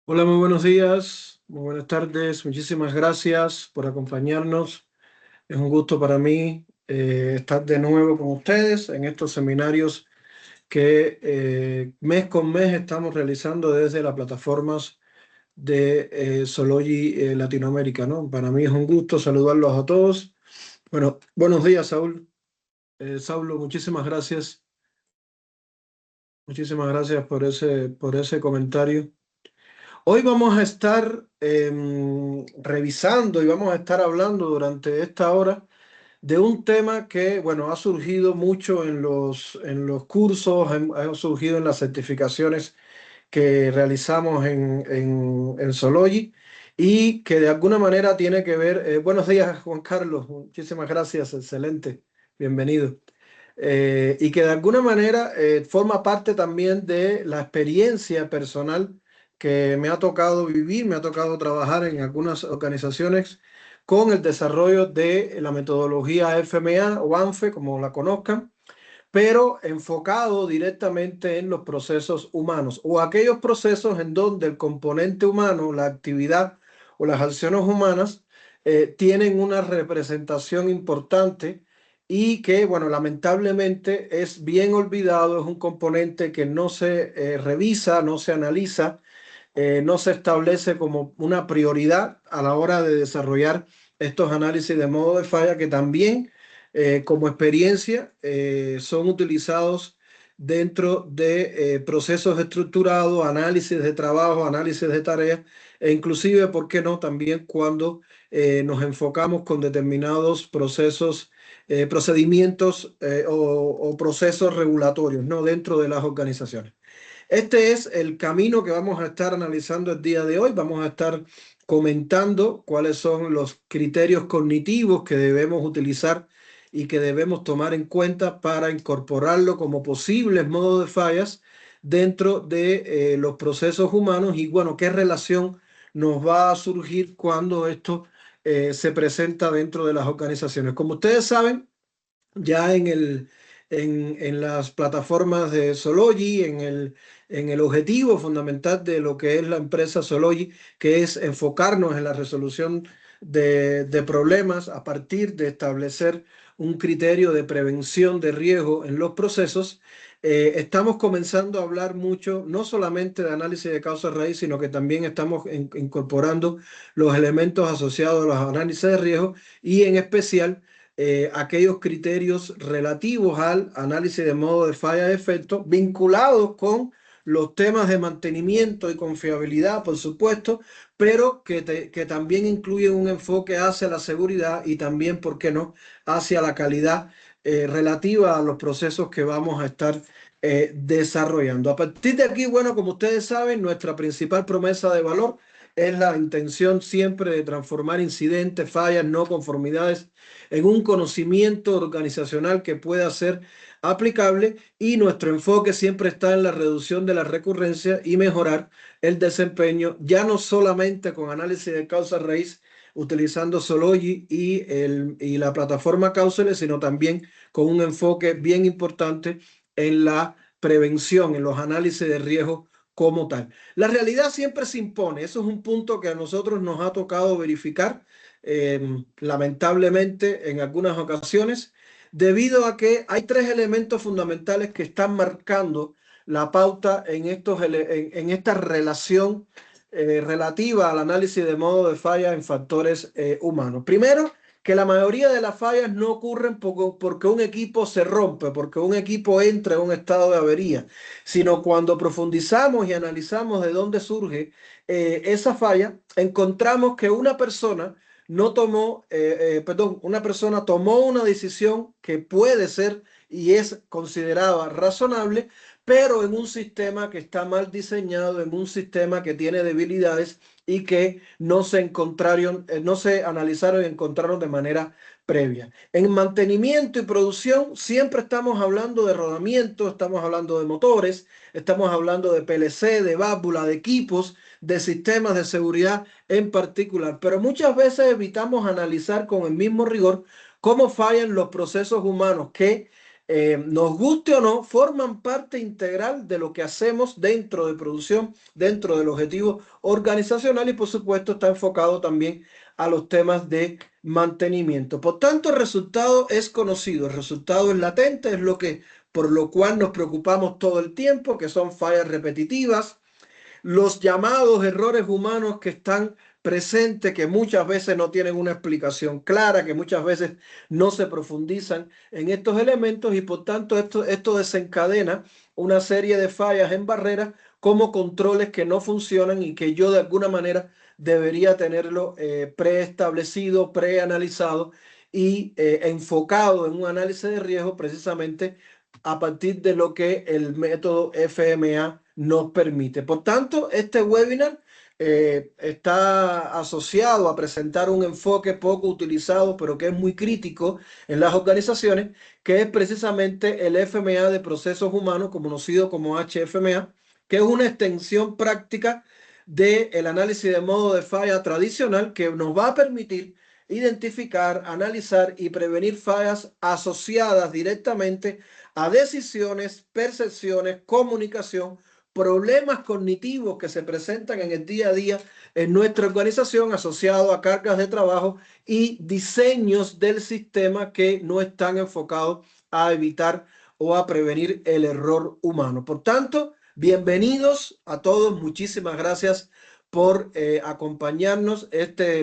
Hola, muy buenos días, muy buenas tardes. Muchísimas gracias por acompañarnos. Es un gusto para mí estar de nuevo con ustedes en estos seminarios que mes con mes estamos realizando desde las plataformas de Sology Latinoamérica, ¿no? Para mí es un gusto saludarlos a todos. Bueno, buenos días, Saúl. Saulo, muchísimas gracias. Muchísimas gracias por ese comentario. Hoy vamos a estar revisando y vamos a estar hablando durante esta hora de un tema que, bueno, ha surgido mucho en los cursos, ha surgido en las certificaciones que realizamos en Sology y que de alguna manera tiene que ver. Buenos días, Juan Carlos, muchísimas gracias, excelente, bienvenido. Y que de alguna manera forma parte también de la experiencia personal que me ha tocado vivir, me ha tocado trabajar en algunas organizaciones con el desarrollo de la metodología FMA o ANFE, como la conozcan, pero enfocado directamente en los procesos humanos o aquellos procesos en donde el componente humano, la actividad o las acciones humanas tienen una representación importante y que, bueno, lamentablemente es bien olvidado, es un componente que no se revisa, no se analiza, no se establece como una prioridad a la hora de desarrollar estos análisis de modo de falla que también como experiencia son utilizados dentro de procesos estructurados, análisis de trabajo, análisis de tareas e inclusive, ¿por qué no?, también cuando nos enfocamos con determinados procesos, procedimientos o procesos regulatorios, ¿no?, dentro de las organizaciones. Este es el camino que vamos a estar analizando el día de hoy. Vamos a estar comentando cuáles son los criterios cognitivos que debemos utilizar y que debemos tomar en cuenta para incorporarlo como posibles modos de fallas dentro de los procesos humanos y, bueno, qué relación nos va a surgir cuando esto se presenta dentro de las organizaciones. Como ustedes saben, ya en las plataformas de Sology, en el objetivo fundamental de lo que es la empresa Sology, que es enfocarnos en la resolución de problemas a partir de establecer un criterio de prevención de riesgo en los procesos. Estamos comenzando a hablar mucho, no solamente de análisis de causa raíz, sino que también estamos incorporando los elementos asociados a los análisis de riesgo y en especial aquellos criterios relativos al análisis de modo de falla de efecto, vinculados con los temas de mantenimiento y confiabilidad, por supuesto, pero que también incluyen un enfoque hacia la seguridad y también, ¿por qué no?, hacia la calidad relativa a los procesos que vamos a estar desarrollando. A partir de aquí, bueno, como ustedes saben, nuestra principal promesa de valor es la intención siempre de transformar incidentes, fallas, no conformidades en un conocimiento organizacional que pueda ser aplicable, y nuestro enfoque siempre está en la reducción de la recurrencia y mejorar el desempeño, ya no solamente con análisis de causa raíz utilizando Sology y la plataforma Causales, sino también con un enfoque bien importante en la prevención, en los análisis de riesgo como tal. La realidad siempre se impone, eso es un punto que a nosotros nos ha tocado verificar, lamentablemente en algunas ocasiones, debido a que hay tres elementos fundamentales que están marcando la pauta en esta relación relativa al análisis de modo de falla en factores humanos. Primero, que la mayoría de las fallas no ocurren porque un equipo se rompe, porque un equipo entra en un estado de avería, sino cuando profundizamos y analizamos de dónde surge esa falla, encontramos que una persona tomó una decisión que puede ser y es considerada razonable, pero en un sistema que está mal diseñado, en un sistema que tiene debilidades y que no se analizaron y encontraron de manera previa. En mantenimiento y producción siempre estamos hablando de rodamiento, estamos hablando de motores, estamos hablando de PLC, de válvula, de equipos, de sistemas de seguridad en particular, pero muchas veces evitamos analizar con el mismo rigor cómo fallan los procesos humanos que nos guste o no, forman parte integral de lo que hacemos dentro de producción, dentro del objetivo organizacional y por supuesto está enfocado también a los temas de mantenimiento. Por tanto, el resultado es conocido, el resultado es latente, es lo que por lo cual nos preocupamos todo el tiempo, que son fallas repetitivas, los llamados errores humanos que están presentes, que muchas veces no tienen una explicación clara, que muchas veces no se profundizan en estos elementos y por tanto esto desencadena una serie de fallas en barreras como controles que no funcionan y que yo de alguna manera debería tenerlo preestablecido, preanalizado y enfocado en un análisis de riesgo precisamente a partir de lo que el método FMA nos permite. Por tanto, este webinar está asociado a presentar un enfoque poco utilizado, pero que es muy crítico en las organizaciones, que es precisamente el FMA de procesos humanos, conocido como HFMA, que es una extensión práctica del análisis de modo de falla tradicional que nos va a permitir identificar, analizar y prevenir fallas asociadas directamente a decisiones, percepciones, comunicación, problemas cognitivos que se presentan en el día a día en nuestra organización asociados a cargas de trabajo y diseños del sistema que no están enfocados a evitar o a prevenir el error humano. Por tanto, bienvenidos a todos. Muchísimas gracias por acompañarnos.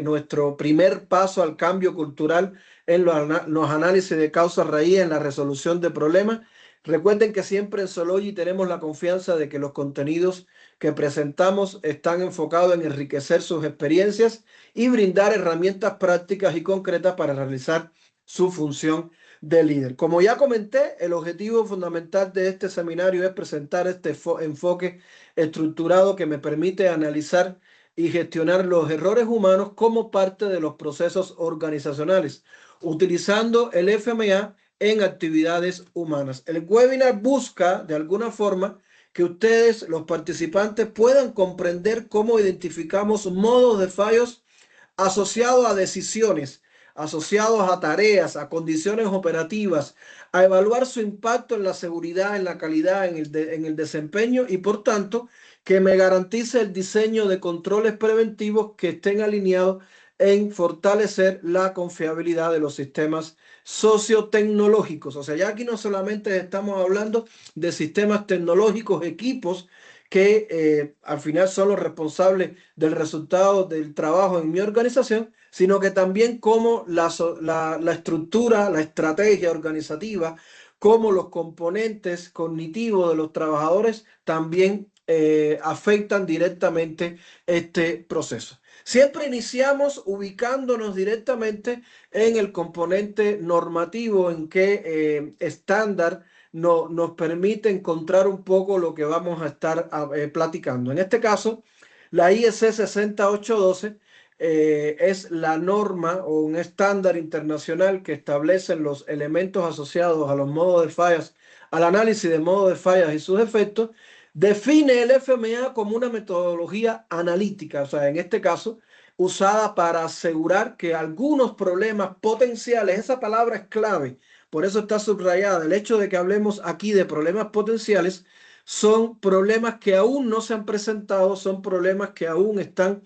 Nuestro primer paso al cambio cultural en los análisis de causa raíz, en la resolución de problemas. Recuerden que siempre en Sology tenemos la confianza de que los contenidos que presentamos están enfocados en enriquecer sus experiencias y brindar herramientas prácticas y concretas para realizar su función de líder. Como ya comenté, el objetivo fundamental de este seminario es presentar este enfoque estructurado que me permite analizar y gestionar los errores humanos como parte de los procesos organizacionales, utilizando el FMA en actividades humanas. El webinar busca, de alguna forma, que ustedes, los participantes, puedan comprender cómo identificamos modos de fallos asociados a decisiones, asociados a tareas, a condiciones operativas, a evaluar su impacto en la seguridad, en la calidad, en el desempeño y por tanto que me garantice el diseño de controles preventivos que estén alineados en fortalecer la confiabilidad de los sistemas sociotecnológicos. O sea, ya aquí no solamente estamos hablando de sistemas tecnológicos, equipos que al final son los responsables del resultado del trabajo en mi organización, sino que también como la estructura, la estrategia organizativa, como los componentes cognitivos de los trabajadores también afectan directamente este proceso. Siempre iniciamos ubicándonos directamente en el componente normativo en que estándar nos permite encontrar un poco lo que vamos a estar platicando. En este caso, la IEC 60812 es la norma o un estándar internacional que establece los elementos asociados a los modos de fallas, al análisis de modos de fallas y sus efectos. Define el FMA como una metodología analítica, o sea, en este caso, usada para asegurar que algunos problemas potenciales, esa palabra es clave, por eso está subrayada, el hecho de que hablemos aquí de problemas potenciales, son problemas que aún no se han presentado, son problemas que aún están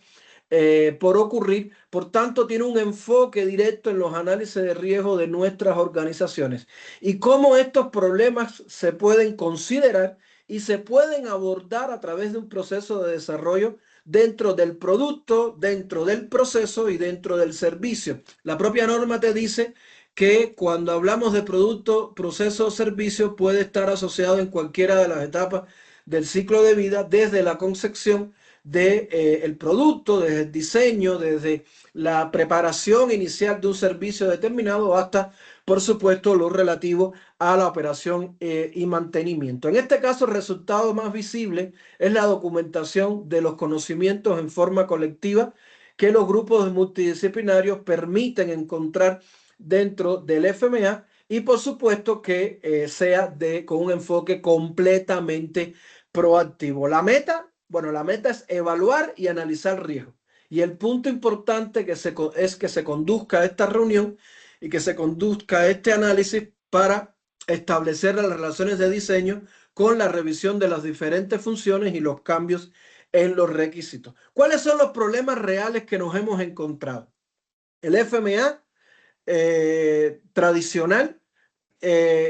por ocurrir, por tanto tiene un enfoque directo en los análisis de riesgo de nuestras organizaciones y cómo estos problemas se pueden considerar y se pueden abordar a través de un proceso de desarrollo dentro del producto, dentro del proceso y dentro del servicio. La propia norma te dice que cuando hablamos de producto, proceso o servicio puede estar asociado en cualquiera de las etapas del ciclo de vida, desde la concepción de, el producto, desde el diseño, desde la preparación inicial de un servicio determinado hasta, por supuesto, lo relativo a la operación y mantenimiento. En este caso, el resultado más visible es la documentación de los conocimientos en forma colectiva que los grupos multidisciplinarios permiten encontrar dentro del FMA y, por supuesto, que sea con un enfoque completamente proactivo. Bueno, la meta es evaluar y analizar riesgos. Y el punto importante es que se conduzca esta reunión y que se conduzca este análisis para establecer las relaciones de diseño con la revisión de las diferentes funciones y los cambios en los requisitos. ¿Cuáles son los problemas reales que nos hemos encontrado? El FMA tradicional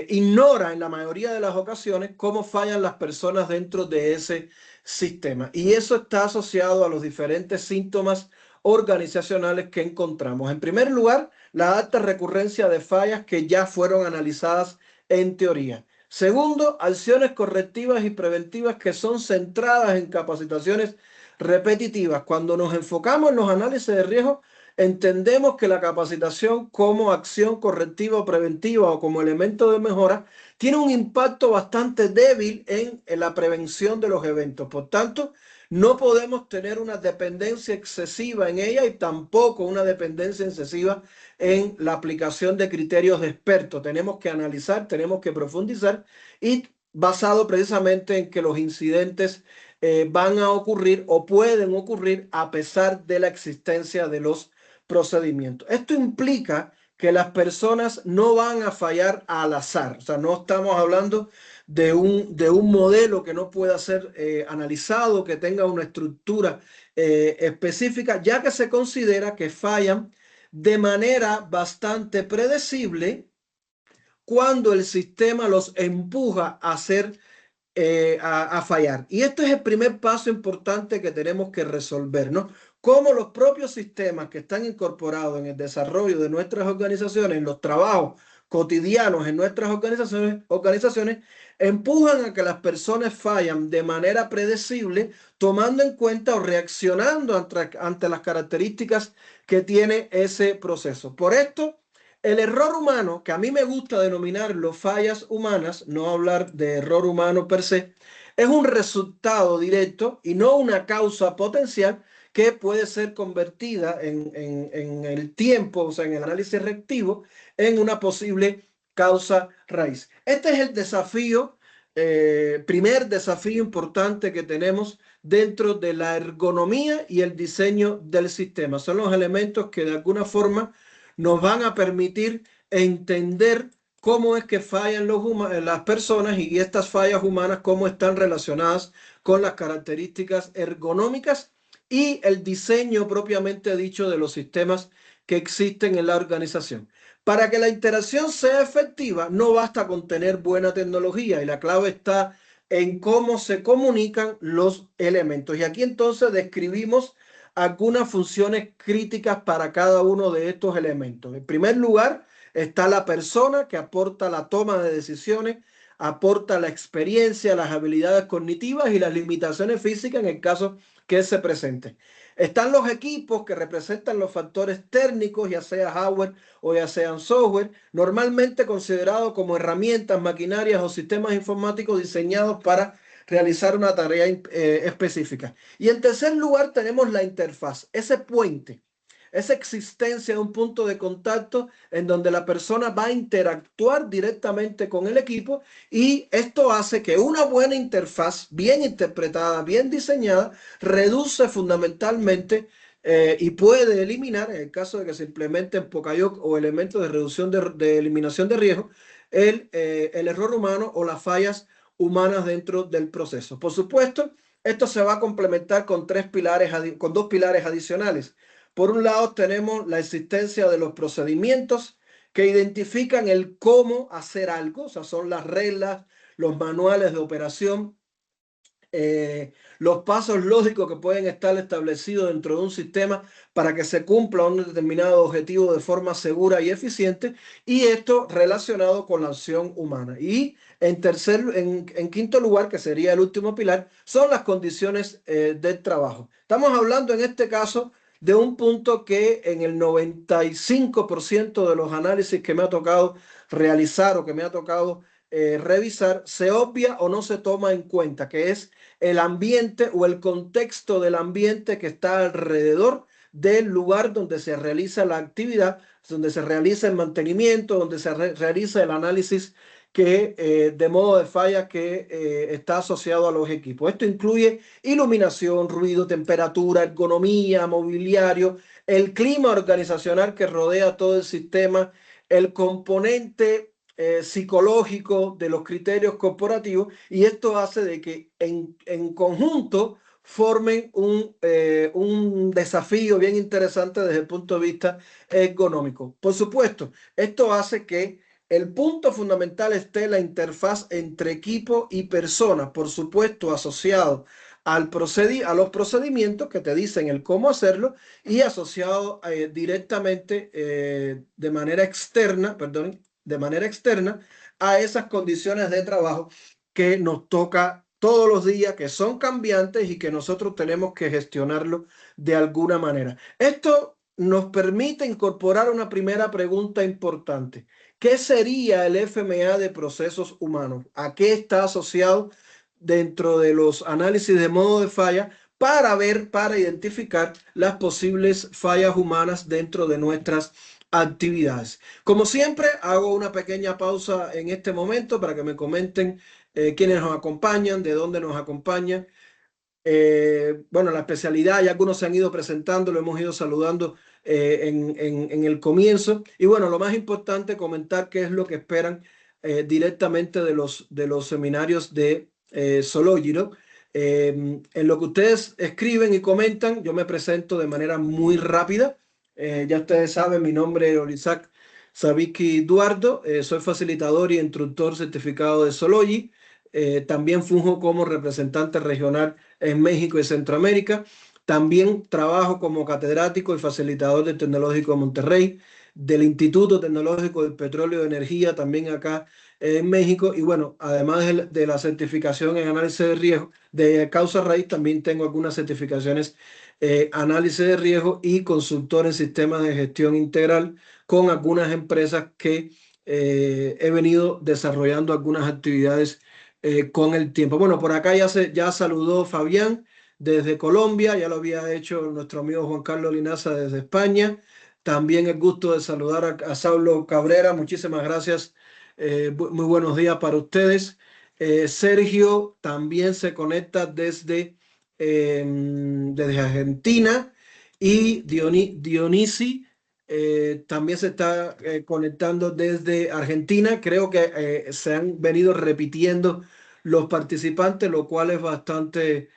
ignora en la mayoría de las ocasiones cómo fallan las personas dentro de ese sistema. Y eso está asociado a los diferentes síntomas organizacionales que encontramos. En primer lugar, la alta recurrencia de fallas que ya fueron analizadas en teoría. Segundo, acciones correctivas y preventivas que son centradas en capacitaciones repetitivas. Cuando nos enfocamos en los análisis de riesgo, entendemos que la capacitación como acción correctiva o preventiva o como elemento de mejora tiene un impacto bastante débil en la prevención de los eventos. Por tanto, no podemos tener una dependencia excesiva en ella y tampoco una dependencia excesiva en la aplicación de criterios de expertos. Tenemos que analizar, tenemos que profundizar y basado precisamente en que los incidentes van a ocurrir o pueden ocurrir a pesar de la existencia de los procedimientos. Esto implica que las personas no van a fallar al azar. O sea, no estamos hablando de un modelo que no pueda ser analizado, que tenga una estructura específica, ya que se considera que fallan de manera bastante predecible cuando el sistema los empuja a hacer a fallar. Y esto es el primer paso importante que tenemos que resolver, ¿no? Cómo los propios sistemas que están incorporados en el desarrollo de nuestras organizaciones, en los trabajos cotidianos en nuestras organizaciones empujan a que las personas fallan de manera predecible, tomando en cuenta o reaccionando ante las características que tiene ese proceso. Por esto, el error humano, que a mí me gusta denominarlo fallas humanas, no hablar de error humano per se, es un resultado directo y no una causa potencial que puede ser convertida en el tiempo, o sea, en el análisis reactivo, en una posible causa raíz. Este es el desafío, primer desafío importante que tenemos dentro de la ergonomía y el diseño del sistema. Son los elementos que de alguna forma nos van a permitir entender cómo es que fallan las personas y estas fallas humanas, cómo están relacionadas con las características ergonómicas y el diseño propiamente dicho de los sistemas que existen en la organización. Para que la interacción sea efectiva, no basta con tener buena tecnología y la clave está en cómo se comunican los elementos. Y aquí entonces describimos algunas funciones críticas para cada uno de estos elementos. En primer lugar, está la persona que aporta la toma de decisiones, aporta la experiencia, las habilidades cognitivas y las limitaciones físicas en el caso que se presente. Están los equipos que representan los factores técnicos, ya sea hardware o ya sean software, normalmente considerados como herramientas, maquinarias o sistemas informáticos diseñados para realizar una tarea específica. Y en tercer lugar tenemos la interfaz, ese puente, esa existencia de un punto de contacto en donde la persona va a interactuar directamente con el equipo y esto hace que una buena interfaz, bien interpretada, bien diseñada, reduce fundamentalmente y puede eliminar, en el caso de que se implementen POCAYOC o elementos de reducción de eliminación de riesgo, el error humano o las fallas humanas dentro del proceso. Por supuesto, esto se va a complementar con con dos pilares adicionales. Por un lado, tenemos la existencia de los procedimientos que identifican el cómo hacer algo, o sea, son las reglas, los manuales de operación, los pasos lógicos que pueden estar establecidos dentro de un sistema para que se cumpla un determinado objetivo de forma segura y eficiente, y esto relacionado con la acción humana. Y en quinto lugar, que sería el último pilar, son las condiciones del trabajo. Estamos hablando en este caso de un punto que en el 95% de los análisis que me ha tocado realizar o que me ha tocado revisar, se obvia o no se toma en cuenta, que es el ambiente o el contexto del ambiente que está alrededor del lugar donde se realiza la actividad, donde se realiza el mantenimiento, donde se realiza el análisis de modo de falla que está asociado a los equipos. Esto incluye iluminación, ruido, temperatura, ergonomía, mobiliario, el clima organizacional que rodea todo el sistema, el componente psicológico de los criterios corporativos, y esto hace de que en conjunto formen un desafío bien interesante desde el punto de vista ergonómico. Por supuesto, esto hace que el punto fundamental esté la interfaz entre equipo y persona, por supuesto, asociado a los procedimientos que te dicen el cómo hacerlo y asociado directamente de manera externa, perdón, de manera externa a esas condiciones de trabajo que nos toca todos los días, que son cambiantes y que nosotros tenemos que gestionarlo de alguna manera. Esto nos permite incorporar una primera pregunta importante. ¿Qué sería el FMA de procesos humanos? ¿A qué está asociado dentro de los análisis de modo de falla para identificar las posibles fallas humanas dentro de nuestras actividades? Como siempre, hago una pequeña pausa en este momento para que me comenten quiénes nos acompañan, de dónde nos acompañan. Bueno, la especialidad, ya algunos se han ido presentando, lo hemos ido saludando en el comienzo. Y bueno, lo más importante, comentar qué es lo que esperan directamente de los seminarios de Zoology, ¿no? En lo que ustedes escriben y comentan, yo me presento de manera muy rápida. Ya ustedes saben, mi nombre es Olisac Sabiki Duardo, soy facilitador y instructor certificado de Zoology. También funjo como representante regional en México y Centroamérica. También trabajo como catedrático y facilitador del Tecnológico de Monterrey, del Instituto Tecnológico del Petróleo y Energía, también acá en México. Y bueno, además de la certificación en análisis de riesgo, de causa raíz, también tengo algunas certificaciones análisis de riesgo y consultor en sistemas de gestión integral con algunas empresas que he venido desarrollando algunas actividades con el tiempo. Bueno, por acá ya saludó Fabián desde Colombia, ya lo había hecho nuestro amigo Juan Carlos Linaza desde España. También el gusto de saludar a Saulo Cabrera, muchísimas gracias. Muy buenos días para ustedes. Sergio también se conecta desde Argentina y Dionisi también se está conectando desde Argentina. Creo que se han venido repitiendo los participantes, lo cual es bastante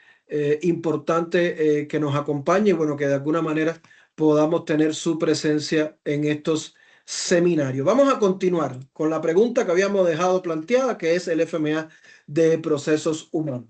importante que nos acompañe y bueno, que de alguna manera podamos tener su presencia en estos seminarios. Vamos a continuar con la pregunta que habíamos dejado planteada, que es el FMA de procesos humanos.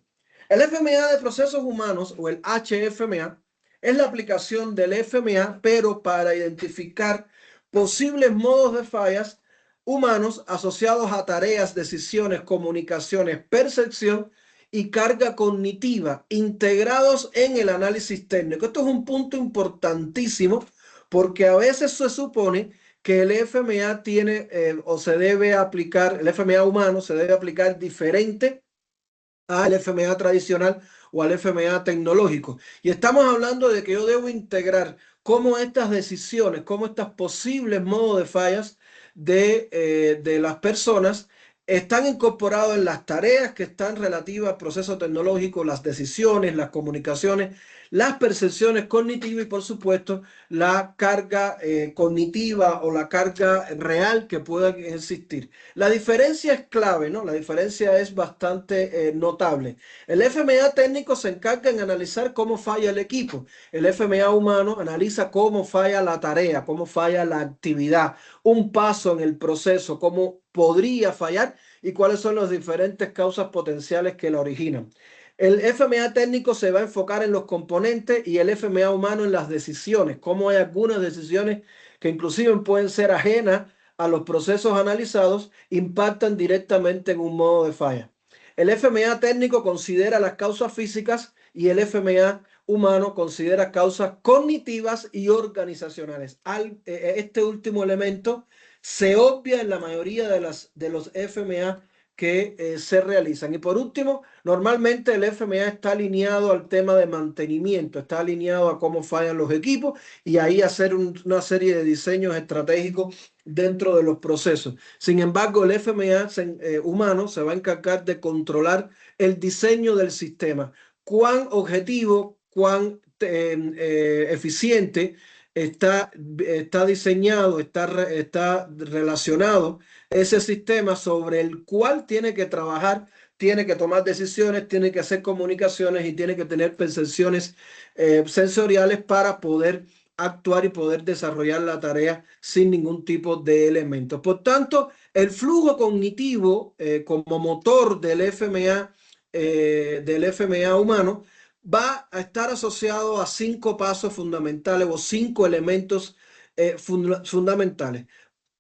El FMA de procesos humanos o el HFMA es la aplicación del FMA, pero para identificar posibles modos de fallas humanos asociados a tareas, decisiones, comunicaciones, percepción y carga cognitiva integrados en el análisis técnico. Esto es un punto importantísimo porque a veces se supone que el FMA tiene o se debe aplicar, el FMA humano se debe aplicar diferente al FMA tradicional o al FMA tecnológico. Y estamos hablando de que yo debo integrar cómo estas decisiones, cómo estos posibles modos de fallas de las personas están incorporados en las tareas que están relativas al proceso tecnológico, las decisiones, las comunicaciones, las percepciones cognitivas y por supuesto la carga cognitiva o la carga real que pueda existir. La diferencia es clave, ¿no? La diferencia es bastante notable. El FMA técnico se encarga en analizar cómo falla el equipo. El FMA humano analiza cómo falla la tarea, cómo falla la actividad, un paso en el proceso, cómo podría fallar y cuáles son las diferentes causas potenciales que la originan. El FMA técnico se va a enfocar en los componentes y el FMA humano en las decisiones, cómo hay algunas decisiones que inclusive pueden ser ajenas a los procesos analizados, impactan directamente en un modo de falla. El FMA técnico considera las causas físicas y el FMA humano considera causas cognitivas y organizacionales. Este último elemento se obvia en la mayoría de los FMA que se realizan. Y por último, normalmente el FMA está alineado al tema de mantenimiento, está alineado a cómo fallan los equipos y ahí hacer una serie de diseños estratégicos dentro de los procesos. Sin embargo, el FMA humano se va a encargar de controlar el diseño del sistema, cuán objetivo, cuán eficiente está diseñado, está relacionado ese sistema sobre el cual tiene que trabajar, tiene que tomar decisiones, tiene que hacer comunicaciones y tiene que tener percepciones sensoriales para poder actuar y poder desarrollar la tarea sin ningún tipo de elementos. Por tanto, el flujo cognitivo como motor del FMA humano va a estar asociado a 5 pasos fundamentales o 5 elementos fundamentales.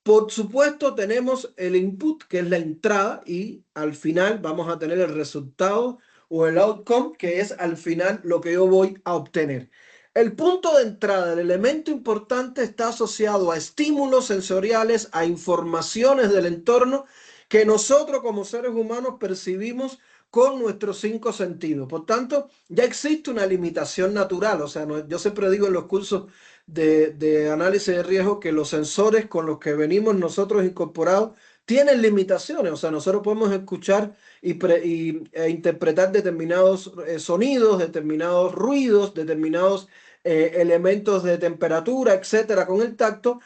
Por supuesto, tenemos el input, que es la entrada, y al final vamos a tener el resultado o el outcome, que es al final lo que yo voy a obtener. El punto de entrada, el elemento importante, está asociado a estímulos sensoriales, a informaciones del entorno que nosotros como seres humanos percibimos con nuestros 5 sentidos. Por tanto, ya existe una limitación natural. O sea, yo siempre digo en los cursos de análisis de riesgo que los sensores con los que venimos nosotros incorporados tienen limitaciones. O sea, nosotros podemos escuchar e interpretar determinados sonidos, determinados ruidos, determinados elementos de temperatura, etcétera, con el tacto,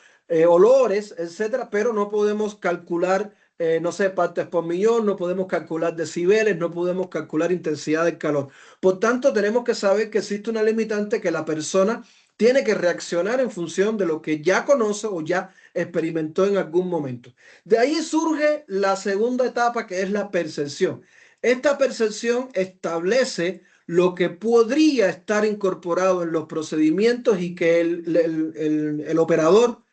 olores, etcétera, pero no podemos calcular, no sé, partes por millón, no podemos calcular decibeles, no podemos calcular intensidad del calor. Por tanto, tenemos que saber que existe una limitante que la persona tiene que reaccionar en función de lo que ya conoce o ya experimentó en algún momento. De ahí surge la segunda etapa, que es la percepción. Esta percepción establece lo que podría estar incorporado en los procedimientos y que el operador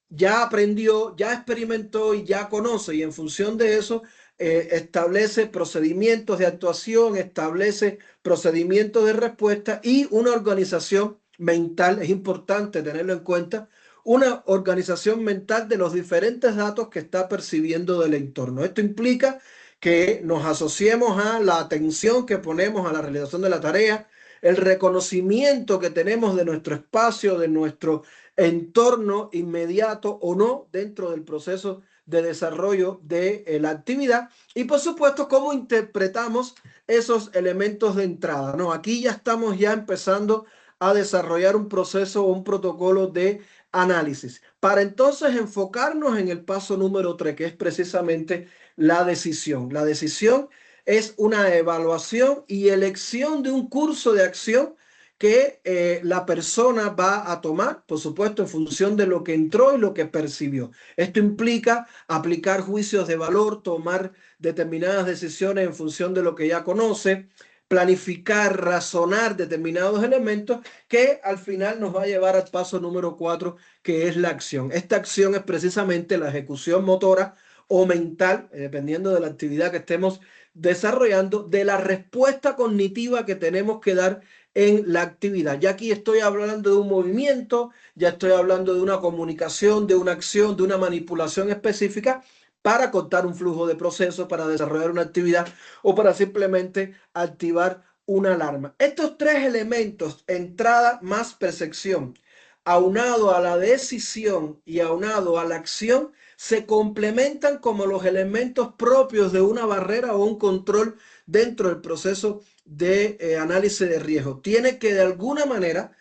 ya aprendió, ya experimentó y ya conoce, y en función de eso establece procedimientos de actuación, establece procedimientos de respuesta y una organización mental. Es importante tenerlo en cuenta, una organización mental de los diferentes datos que está percibiendo del entorno. Esto implica que nos asociemos a la atención que ponemos a la realización de la tarea, el reconocimiento que tenemos de nuestro espacio, de nuestro entorno inmediato o no dentro del proceso de desarrollo de la actividad, y por supuesto cómo interpretamos esos elementos de entrada, ¿no? Aquí ya estamos ya empezando a desarrollar un proceso o un protocolo de análisis para entonces enfocarnos en el paso número 3, que es precisamente la decisión. La decisión es una evaluación y elección de un curso de acción que la persona va a tomar, por supuesto, en función de lo que entró y lo que percibió. Esto implica aplicar juicios de valor, tomar determinadas decisiones en función de lo que ya conoce, planificar, razonar determinados elementos que al final nos va a llevar al paso número 4, que es la acción. Esta acción es precisamente la ejecución motora o mental, dependiendo de la actividad que estemos desarrollando, de la respuesta cognitiva que tenemos que dar en la actividad. Ya aquí estoy hablando de un movimiento, ya estoy hablando de una comunicación, de una acción, de una manipulación específica para cortar un flujo de procesos, para desarrollar una actividad o para simplemente activar una alarma. Estos 3 elementos, entrada más percepción, aunado a la decisión y aunado a la acción, se complementan como los elementos propios de una barrera o un control dentro del proceso de análisis de riesgo. Tiene que de alguna manera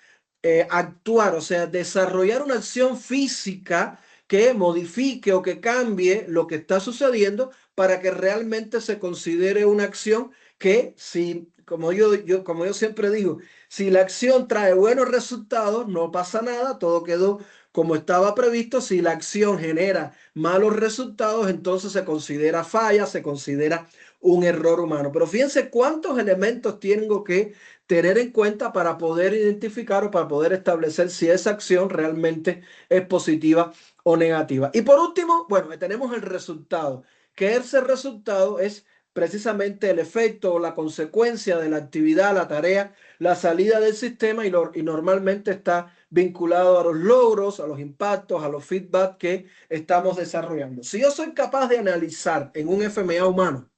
actuar, o sea, desarrollar una acción física que modifique o que cambie lo que está sucediendo para que realmente se considere una acción que, si, como yo siempre digo, si la acción trae buenos resultados, no pasa nada, todo quedó como estaba previsto. Si la acción genera malos resultados, entonces se considera falla, se considera un error humano. Pero fíjense cuántos elementos tengo que tener en cuenta para poder identificar o para poder establecer si esa acción realmente es positiva o negativa. Y por último, bueno, tenemos el resultado, que ese resultado es precisamente el efecto o la consecuencia de la actividad, la tarea, la salida del sistema, y normalmente está vinculado a los logros, a los impactos, a los feedback que estamos desarrollando. Si yo soy capaz de analizar en un FMA humano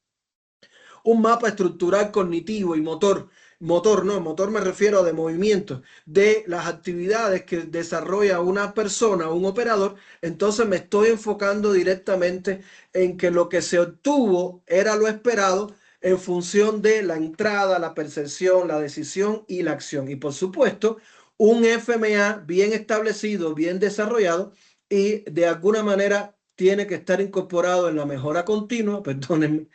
un mapa estructural cognitivo y motor me refiero a de movimiento, de las actividades que desarrolla una persona, un operador, entonces me estoy enfocando directamente en que lo que se obtuvo era lo esperado en función de la entrada, la percepción, la decisión y la acción. Y por supuesto, un FMA bien establecido, bien desarrollado y de alguna manera tiene que estar incorporado en la mejora continua, perdónenme,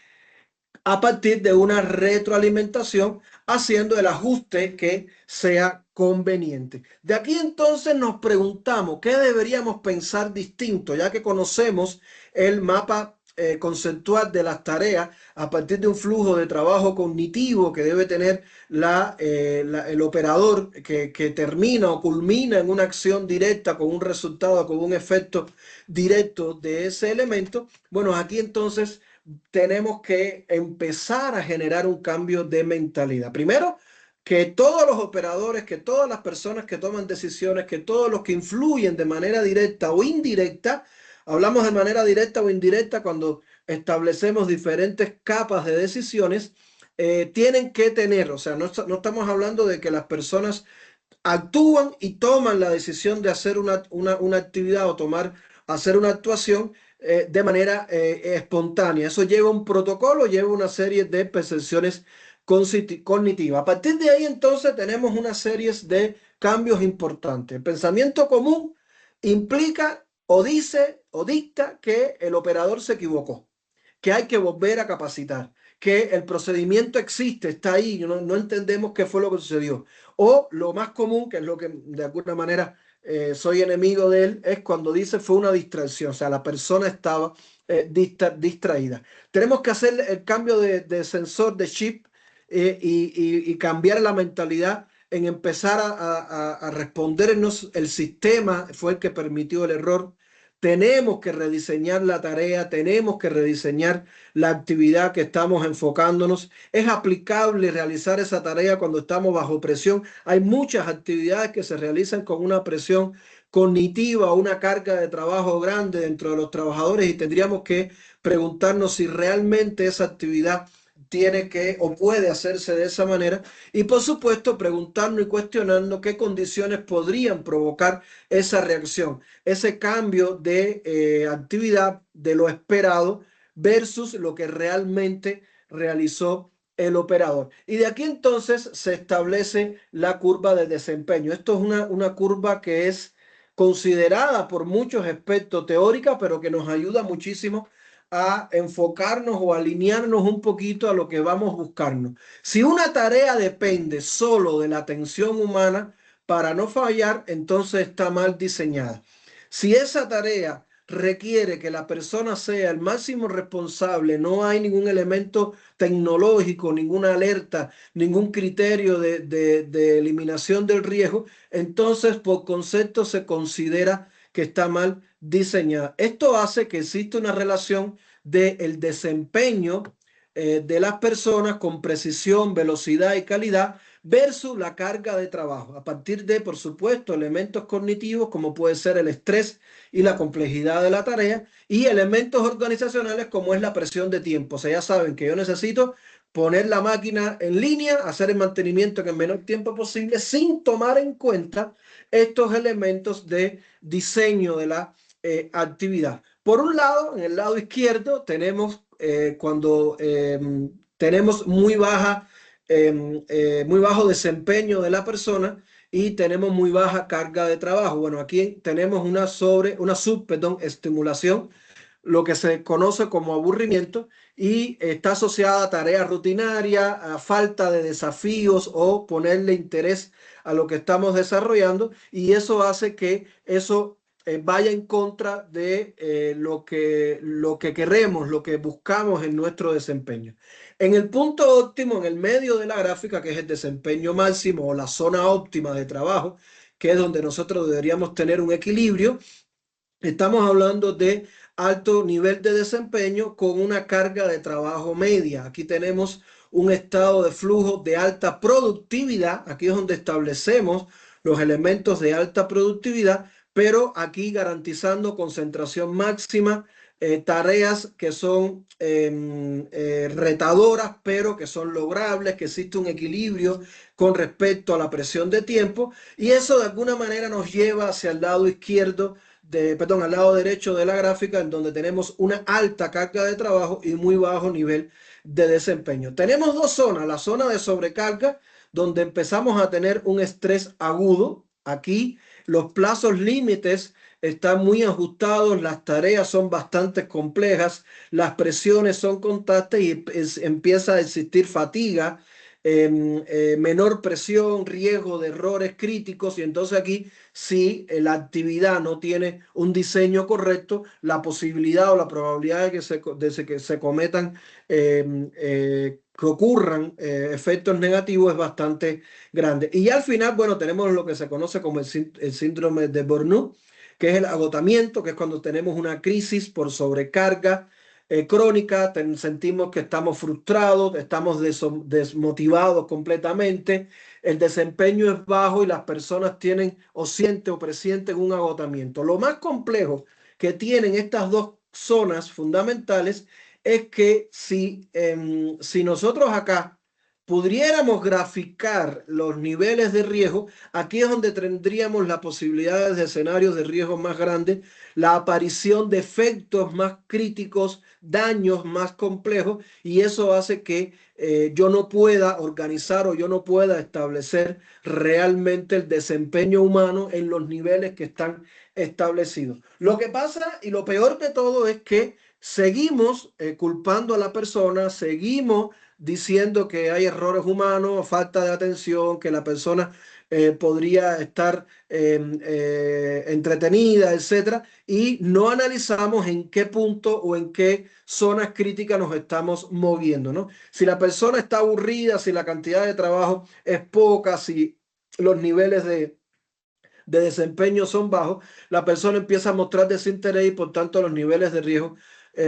a partir de una retroalimentación, haciendo el ajuste que sea conveniente. De aquí entonces nos preguntamos qué deberíamos pensar distinto, ya que conocemos el mapa conceptual de las tareas a partir de un flujo de trabajo cognitivo que debe tener el operador que termina o culmina en una acción directa con un resultado, con un efecto directo de ese elemento. Bueno, aquí entonces tenemos que empezar a generar un cambio de mentalidad. Primero, que todos los operadores, que todas las personas que toman decisiones, que todos los que influyen de manera directa o indirecta, hablamos de manera directa o indirecta cuando establecemos diferentes capas de decisiones, tienen que tener, o sea, no estamos hablando de que las personas actúan y toman la decisión de hacer una actividad o hacer una actuación de manera espontánea. Eso lleva un protocolo, lleva una serie de percepciones cognitivas. A partir de ahí entonces tenemos una serie de cambios importantes. El pensamiento común implica o dice o dicta que el operador se equivocó, que hay que volver a capacitar, que el procedimiento existe, está ahí, no entendemos qué fue lo que sucedió. O lo más común, que es lo que de alguna manera soy enemigo de él, es cuando dice fue una distracción, o sea, la persona estaba distraída. Tenemos que hacer el cambio de sensor, de chip, y cambiar la mentalidad en empezar a respondernos. El sistema fue el que permitió el error. Tenemos que rediseñar la tarea, tenemos que rediseñar la actividad que estamos enfocándonos. Es aplicable realizar esa tarea cuando estamos bajo presión. Hay muchas actividades que se realizan con una presión cognitiva, una carga de trabajo grande dentro de los trabajadores y tendríamos que preguntarnos si realmente esa actividad tiene que o puede hacerse de esa manera y por supuesto preguntarnos y cuestionarnos qué condiciones podrían provocar esa reacción, ese cambio de actividad de lo esperado versus lo que realmente realizó el operador. Y de aquí entonces se establece la curva de desempeño. Esto es una curva que es considerada por muchos expertos teórica, pero que nos ayuda muchísimo a enfocarnos o alinearnos un poquito a lo que vamos buscando. Si una tarea depende solo de la atención humana para no fallar, entonces está mal diseñada. Si esa tarea requiere que la persona sea el máximo responsable, no hay ningún elemento tecnológico, ninguna alerta, ningún criterio de eliminación del riesgo, entonces por concepto se considera que está mal diseñada. Esto hace que exista una relación del desempeño de las personas con precisión, velocidad y calidad versus la carga de trabajo, a partir de, por supuesto, elementos cognitivos como puede ser el estrés y la complejidad de la tarea y elementos organizacionales como es la presión de tiempo. O sea, ya saben que yo necesito poner la máquina en línea, hacer el mantenimiento en el menor tiempo posible sin tomar en cuenta estos elementos de diseño de la actividad. Por un lado, en el lado izquierdo tenemos cuando tenemos muy bajo desempeño de la persona y tenemos muy baja carga de trabajo. Bueno, aquí tenemos una estimulación, lo que se conoce como aburrimiento y está asociada a tareas rutinarias, a falta de desafíos o ponerle interés a lo que estamos desarrollando y eso hace que eso vaya en contra de lo que queremos, lo que buscamos en nuestro desempeño. En el punto óptimo, en el medio de la gráfica, que es el desempeño máximo o la zona óptima de trabajo, que es donde nosotros deberíamos tener un equilibrio, estamos hablando de alto nivel de desempeño con una carga de trabajo media. Aquí tenemos un estado de flujo de alta productividad. Aquí es donde establecemos los elementos de alta productividad, pero aquí garantizando concentración máxima, tareas que son retadoras, pero que son logrables, que existe un equilibrio con respecto a la presión de tiempo, y eso de alguna manera nos lleva hacia el lado izquierdo al lado derecho de la gráfica, en donde tenemos una alta carga de trabajo y muy bajo nivel de desempeño. Tenemos dos zonas, la zona de sobrecarga, donde empezamos a tener un estrés agudo, Aquí los plazos límites están muy ajustados, las tareas son bastante complejas, las presiones son constantes y empieza a existir fatiga, menor presión, riesgo de errores críticos, y entonces aquí si la actividad no tiene un diseño correcto, la posibilidad o la probabilidad de que se cometan, que ocurran efectos negativos es bastante grande. Y al final, bueno, tenemos lo que se conoce como el síndrome de Burnout, que es el agotamiento, que es cuando tenemos una crisis por sobrecarga crónica, sentimos que estamos frustrados, estamos desmotivados completamente, el desempeño es bajo y las personas tienen o sienten o presienten un agotamiento. Lo más complejo que tienen estas dos zonas fundamentales es que si nosotros acá pudiéramos graficar los niveles de riesgo, aquí es donde tendríamos las posibilidades de escenarios de riesgo más grandes, la aparición de efectos más críticos, daños más complejos, y eso hace que yo no pueda organizar o yo no pueda establecer realmente el desempeño humano en los niveles que están establecidos. Lo que pasa y lo peor de todo es que seguimos culpando a la persona, seguimos diciendo que hay errores humanos, falta de atención, que la persona podría estar entretenida, etcétera, y no analizamos en qué punto o en qué zonas críticas nos estamos moviendo, ¿no? Si la persona está aburrida, si la cantidad de trabajo es poca, si los niveles de desempeño son bajos, la persona empieza a mostrar desinterés y por tanto los niveles de riesgo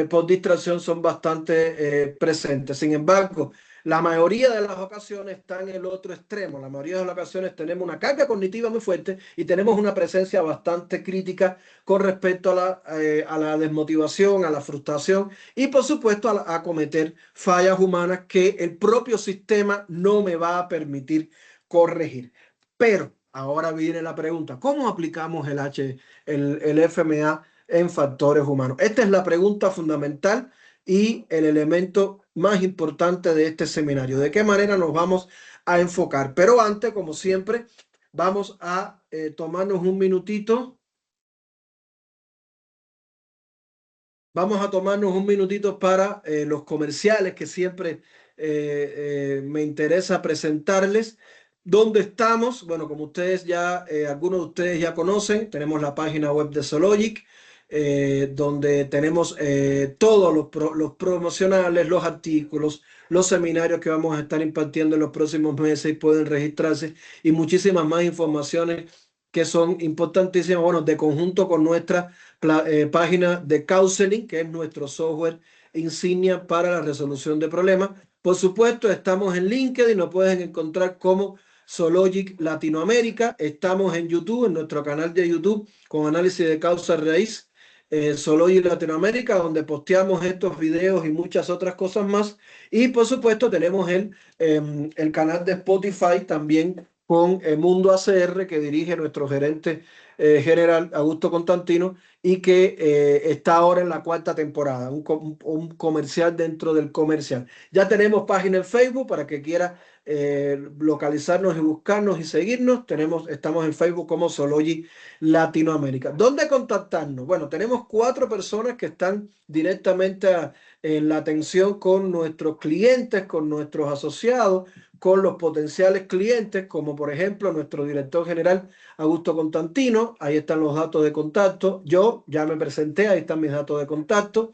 por distracción son bastante presentes. Sin embargo, la mayoría de las ocasiones está en el otro extremo. La mayoría de las ocasiones tenemos una carga cognitiva muy fuerte y tenemos una presencia bastante crítica con respecto a la desmotivación, a la frustración y por supuesto a cometer fallas humanas que el propio sistema no me va a permitir corregir. Pero ahora viene la pregunta, ¿cómo aplicamos el FMA en factores humanos? Esta es la pregunta fundamental y el elemento más importante de este seminario. ¿De qué manera nos vamos a enfocar? Pero antes, como siempre, vamos a tomarnos un minutito. Vamos a tomarnos un minutito para los comerciales que siempre me interesa presentarles. ¿Dónde estamos? Bueno, como ustedes ya, algunos de ustedes ya conocen, tenemos la página web de Sologic, donde tenemos todos los promocionales, los artículos, los seminarios que vamos a estar impartiendo en los próximos meses y pueden registrarse y muchísimas más informaciones que son importantísimas, bueno, de conjunto con nuestra página de Counseling, que es nuestro software insignia para la resolución de problemas. Por supuesto, estamos en LinkedIn, nos pueden encontrar como Sologic Latinoamérica. Estamos en YouTube, en nuestro canal de YouTube, con análisis de causa raíz, Sologic Latinoamérica, donde posteamos estos videos y muchas otras cosas más. Y por supuesto, tenemos el canal de Spotify también con Mundo ACR, que dirige nuestro gerente general, Augusto Constantino, y que está ahora en la cuarta temporada, un comercial dentro del comercial. Ya tenemos página en Facebook para que quiera localizarnos y buscarnos y seguirnos. Estamos en Facebook como Sology Latinoamérica. ¿Dónde contactarnos? Bueno, tenemos 4 personas que están directamente en la atención con nuestros clientes, con nuestros asociados, con los potenciales clientes, como por ejemplo nuestro director general Augusto Constantino. Ahí están los datos de contacto. Yo ya me presenté, ahí están mis datos de contacto.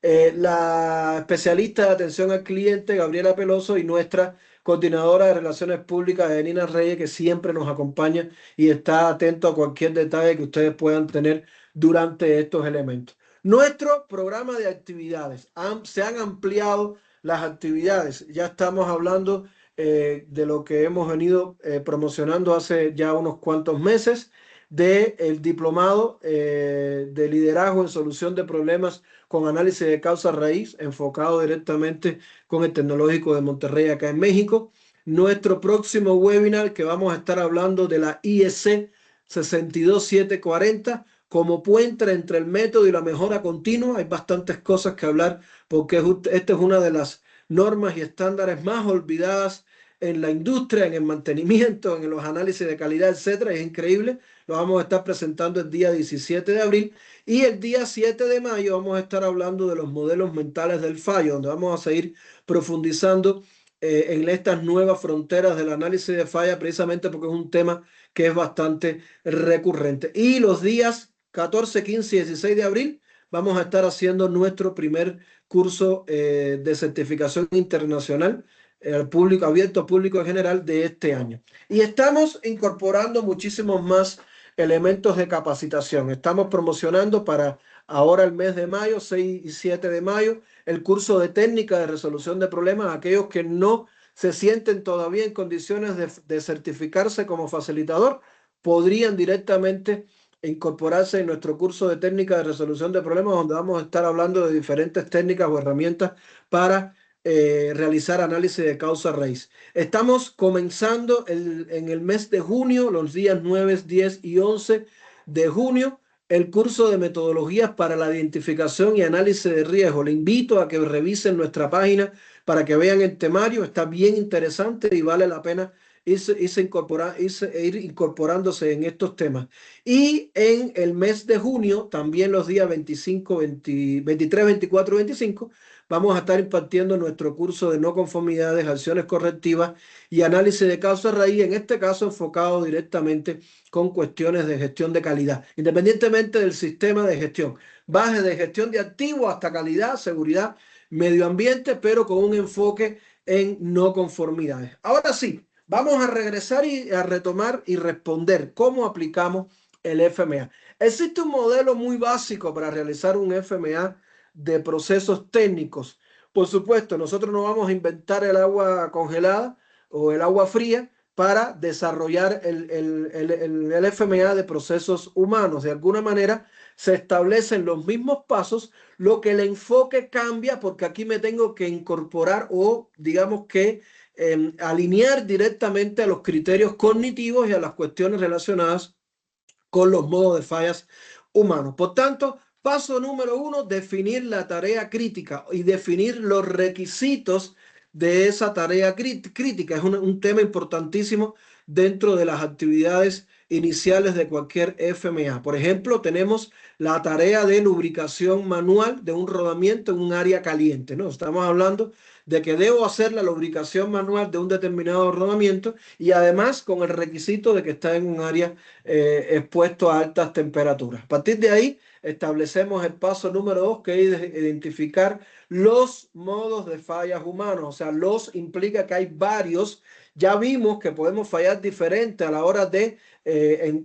La especialista de atención al cliente, Gabriela Peloso, y nuestra coordinadora de Relaciones Públicas, Janina Reyes, que siempre nos acompaña y está atento a cualquier detalle que ustedes puedan tener durante estos elementos. Nuestro programa de actividades, se han ampliado las actividades, ya estamos hablando de lo que hemos venido promocionando hace ya unos cuantos meses, del diplomado de liderazgo en solución de problemas con análisis de causa raíz, enfocado directamente con el Tecnológico de Monterrey acá en México. Nuestro próximo webinar, que vamos a estar hablando de la IEC 62740 como puente entre el método y la mejora continua. Hay bastantes cosas que hablar porque esta es una de las normas y estándares más olvidadas en la industria, en el mantenimiento, en los análisis de calidad, etcétera. Es increíble. Lo vamos a estar presentando el día 17 de abril y el día 7 de mayo vamos a estar hablando de los modelos mentales del fallo, donde vamos a seguir profundizando en estas nuevas fronteras del análisis de falla, precisamente porque es un tema que es bastante recurrente. Y los días 14, 15 y 16 de abril vamos a estar haciendo nuestro primer curso de certificación internacional al público, abierto al público en general de este año. Y estamos incorporando muchísimos más elementos de capacitación. Estamos promocionando para ahora el mes de mayo, 6 y 7 de mayo, el curso de técnica de resolución de problemas. Aquellos que no se sienten todavía en condiciones de certificarse como facilitador, podrían directamente incorporarse en nuestro curso de técnica de resolución de problemas, donde vamos a estar hablando de diferentes técnicas o herramientas para realizar análisis de causa raíz. Estamos comenzando en el mes de junio, los días 9, 10 y 11 de junio, el curso de metodologías para la identificación y análisis de riesgo. Le invito a que revisen nuestra página para que vean el temario. Está bien interesante y vale la pena ir incorporándose en estos temas. Y en el mes de junio, también los días 25, 23, 24 y 25, vamos a estar impartiendo nuestro curso de no conformidades, acciones correctivas y análisis de causa raíz, en este caso enfocado directamente con cuestiones de gestión de calidad, independientemente del sistema de gestión, baje de gestión de activos hasta calidad, seguridad, medio ambiente, pero con un enfoque en no conformidades. Ahora sí, vamos a regresar y a retomar y responder cómo aplicamos el FMA. Existe un modelo muy básico para realizar un FMA de procesos técnicos. Por supuesto, nosotros no vamos a inventar el agua congelada o el agua fría para desarrollar el FMA de procesos humanos. De alguna manera se establecen los mismos pasos, lo que el enfoque cambia porque aquí me tengo que incorporar o digamos que alinear directamente a los criterios cognitivos y a las cuestiones relacionadas con los modos de fallas humanos. Por tanto, paso número 1, definir la tarea crítica y definir los requisitos de esa tarea crítica. Es un tema importantísimo dentro de las actividades iniciales de cualquier FMA. Por ejemplo, tenemos la tarea de lubricación manual de un rodamiento en un área caliente, ¿no? Estamos hablando de que debo hacer la lubricación manual de un determinado rodamiento y además con el requisito de que está en un área expuesto a altas temperaturas. A partir de ahí establecemos el paso número 2, que es identificar los modos de fallas humanos. O sea, los implica que hay varios. Ya vimos que podemos fallar diferente a la hora de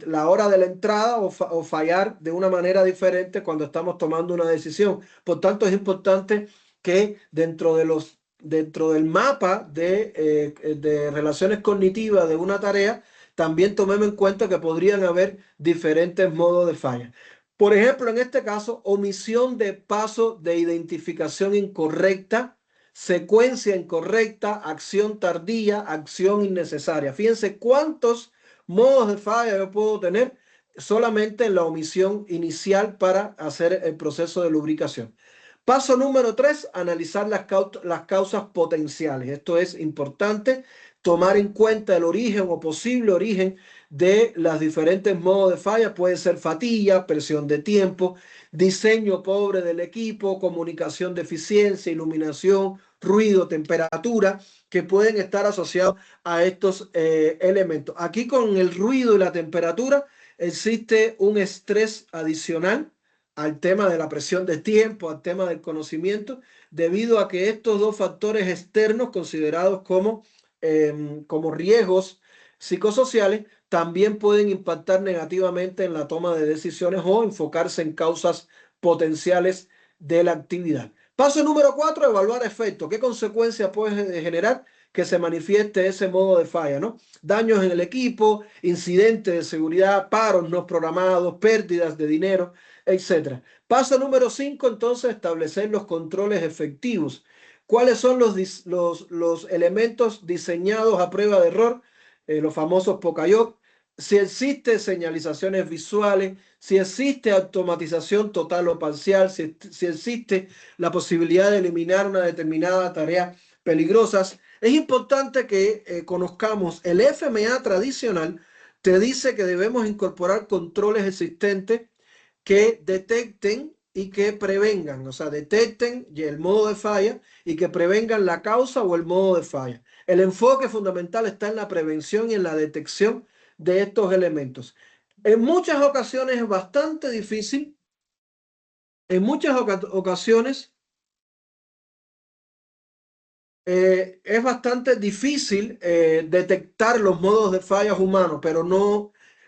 la hora de la entrada o fallar de una manera diferente cuando estamos tomando una decisión. Por tanto, es importante que dentro del mapa de relaciones cognitivas de una tarea, también tomemos en cuenta que podrían haber diferentes modos de falla. Por ejemplo, en este caso, omisión de paso de identificación incorrecta, secuencia incorrecta, acción tardía, acción innecesaria. Fíjense cuántos modos de falla yo puedo tener solamente en la omisión inicial para hacer el proceso de lubricación. Paso número 3, analizar las causas potenciales. Esto es importante, tomar en cuenta el origen o posible origen de los diferentes modos de falla. Puede ser fatiga, presión de tiempo, diseño pobre del equipo, comunicación deficiencia, iluminación, ruido, temperatura, que pueden estar asociados a estos elementos. Aquí con el ruido y la temperatura existe un estrés adicional al tema de la presión de tiempo, al tema del conocimiento, debido a que estos dos factores externos considerados como riesgos psicosociales también pueden impactar negativamente en la toma de decisiones o enfocarse en causas potenciales de la actividad. Paso número 4, evaluar efectos. ¿Qué consecuencias puede generar que se manifieste ese modo de falla, ¿no? Daños en el equipo, incidentes de seguridad, paros no programados, pérdidas de dinero, etcétera. Paso número 5, entonces, establecer los controles efectivos. ¿Cuáles son los elementos diseñados a prueba de error? Los famosos POCAYOC. Si existe señalizaciones visuales, si existe automatización total o parcial, si existe la posibilidad de eliminar una determinada tarea peligrosas, Es importante que conozcamos el FMA tradicional. Te dice que debemos incorporar controles existentes que detecten y que prevengan, o sea, detecten el modo de falla y que prevengan la causa o el modo de falla. El enfoque fundamental está en la prevención y en la detección de estos elementos. En muchas ocasiones es bastante difícil, en muchas ocasiones es bastante difícil detectar los modos de fallas humanos, pero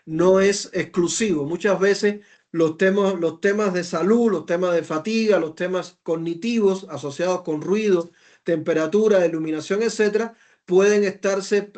no es exclusivo. Muchas veces los temas de salud, los temas de fatiga, los temas cognitivos asociados con ruido, temperatura, iluminación, etcétera, pueden estarse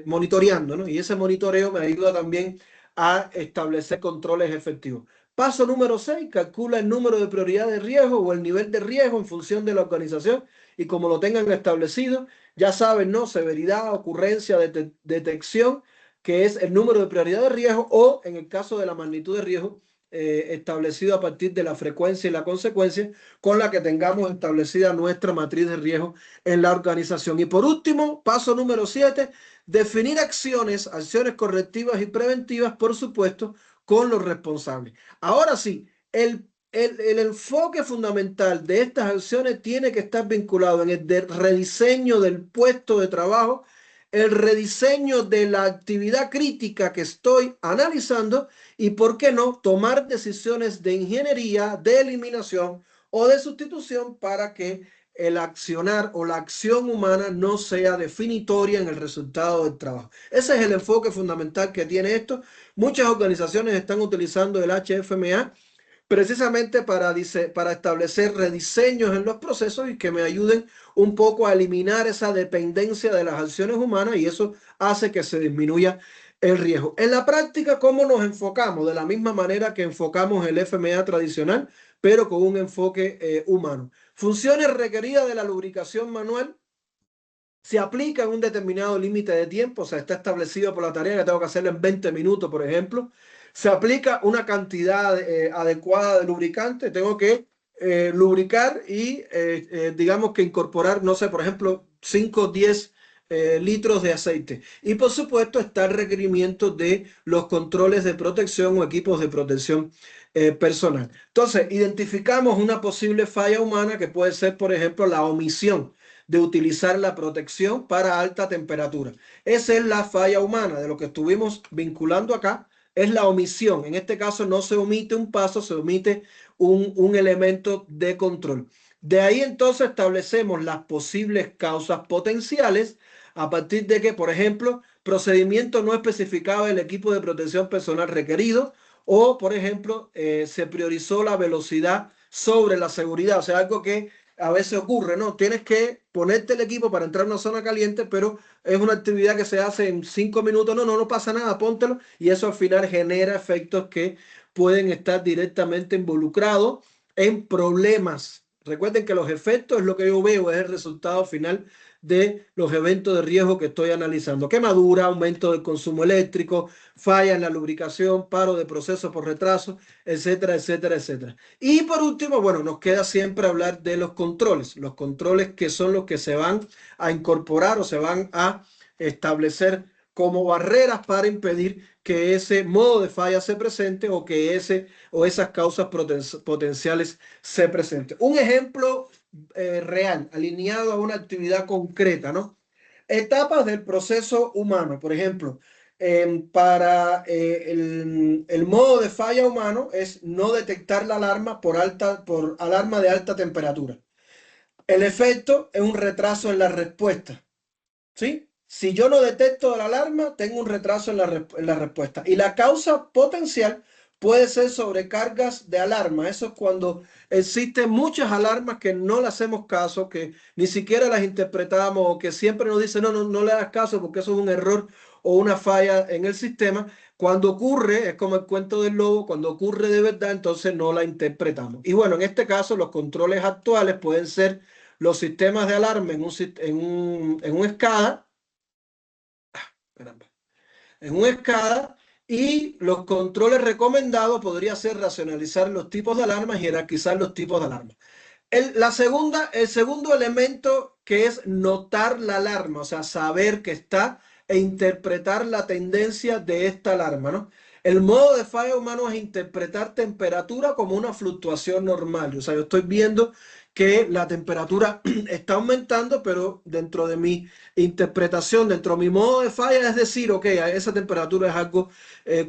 monitoreando, ¿no? Y ese monitoreo me ayuda también a establecer controles efectivos. Paso número 6, calcula el número de prioridad de riesgo o el nivel de riesgo en función de la organización y como lo tengan establecido, ya saben, ¿no? Severidad, ocurrencia, detección, que es el número de prioridad de riesgo o, en el caso de la magnitud de riesgo, establecido a partir de la frecuencia y la consecuencia con la que tengamos establecida nuestra matriz de riesgo en la organización. Y por último, paso número 7, definir acciones correctivas y preventivas, por supuesto, con los responsables. Ahora sí, el enfoque fundamental de estas acciones tiene que estar vinculado en el rediseño del puesto de trabajo, el rediseño de la actividad crítica que estoy analizando y, ¿por qué no?, tomar decisiones de ingeniería, de eliminación o de sustitución para que el accionar o la acción humana no sea definitoria en el resultado del trabajo. Ese es el enfoque fundamental que tiene esto. Muchas organizaciones están utilizando el HFMA precisamente para establecer rediseños en los procesos y que me ayuden un poco a eliminar esa dependencia de las acciones humanas y eso hace que se disminuya el riesgo. En la práctica, ¿cómo nos enfocamos? De la misma manera que enfocamos el FMA tradicional, pero con un enfoque humano. Funciones requeridas de la lubricación manual. Se aplica en un determinado límite de tiempo, o sea, está establecido por la tarea que tengo que hacerla en 20 minutos, por ejemplo. Se aplica una cantidad adecuada de lubricante, tengo que lubricar y digamos que incorporar, no sé, por ejemplo, 5 o 10 litros de aceite. Y por supuesto está el requerimiento de los controles de protección o equipos de protección personal. Entonces, identificamos una posible falla humana que puede ser, por ejemplo, la omisión de utilizar la protección para alta temperatura. Esa es la falla humana de lo que estuvimos vinculando acá, es la omisión. En este caso no se omite un paso, se omite un elemento de control. De ahí entonces establecemos las posibles causas potenciales a partir de que, por ejemplo, procedimiento no especificaba el equipo de protección personal requerido o, por ejemplo, se priorizó la velocidad sobre la seguridad, o sea, algo que a veces ocurre, ¿no? Tienes que ponerte el equipo para entrar a una zona caliente, pero es una actividad que se hace en 5 minutos. No pasa nada, póntelo. Y eso al final genera efectos que pueden estar directamente involucrados en problemas. Recuerden que los efectos es lo que yo veo, es el resultado final de los eventos de riesgo que estoy analizando. Quemadura, aumento del consumo eléctrico, falla en la lubricación, paro de proceso por retraso, etcétera, etcétera, etcétera. Y por último, bueno, nos queda siempre hablar de los controles que son los que se van a incorporar o se van a establecer como barreras para impedir que ese modo de falla se presente o que esas causas potenciales se presenten. Un ejemplo real, alineado a una actividad concreta, ¿no? Etapas del proceso humano, por ejemplo, para el modo de falla humano es no detectar la alarma por alarma de alta temperatura. El efecto es un retraso en la respuesta, ¿sí? Si yo no detecto la alarma, tengo un retraso en la respuesta. Y la causa potencial puede ser sobrecargas de alarma. Eso es cuando existen muchas alarmas que no le hacemos caso, que ni siquiera las interpretamos o que siempre nos dicen, no le hagas caso porque eso es un error o una falla en el sistema. Cuando ocurre, es como el cuento del lobo, cuando ocurre de verdad, entonces no la interpretamos. Y bueno, en este caso, los controles actuales pueden ser los sistemas de alarma en un SCADA, caramba, en un SCADA, y los controles recomendados podría ser racionalizar los tipos de alarma y jerarquizar los tipos de alarma. El segundo elemento que es notar la alarma, o sea, saber que está e interpretar la tendencia de esta alarma, ¿no? El modo de falla humano es interpretar temperatura como una fluctuación normal. O sea, yo estoy viendo que la temperatura está aumentando, pero dentro de mi interpretación, dentro de mi modo de falla, es decir, ok, esa temperatura es algo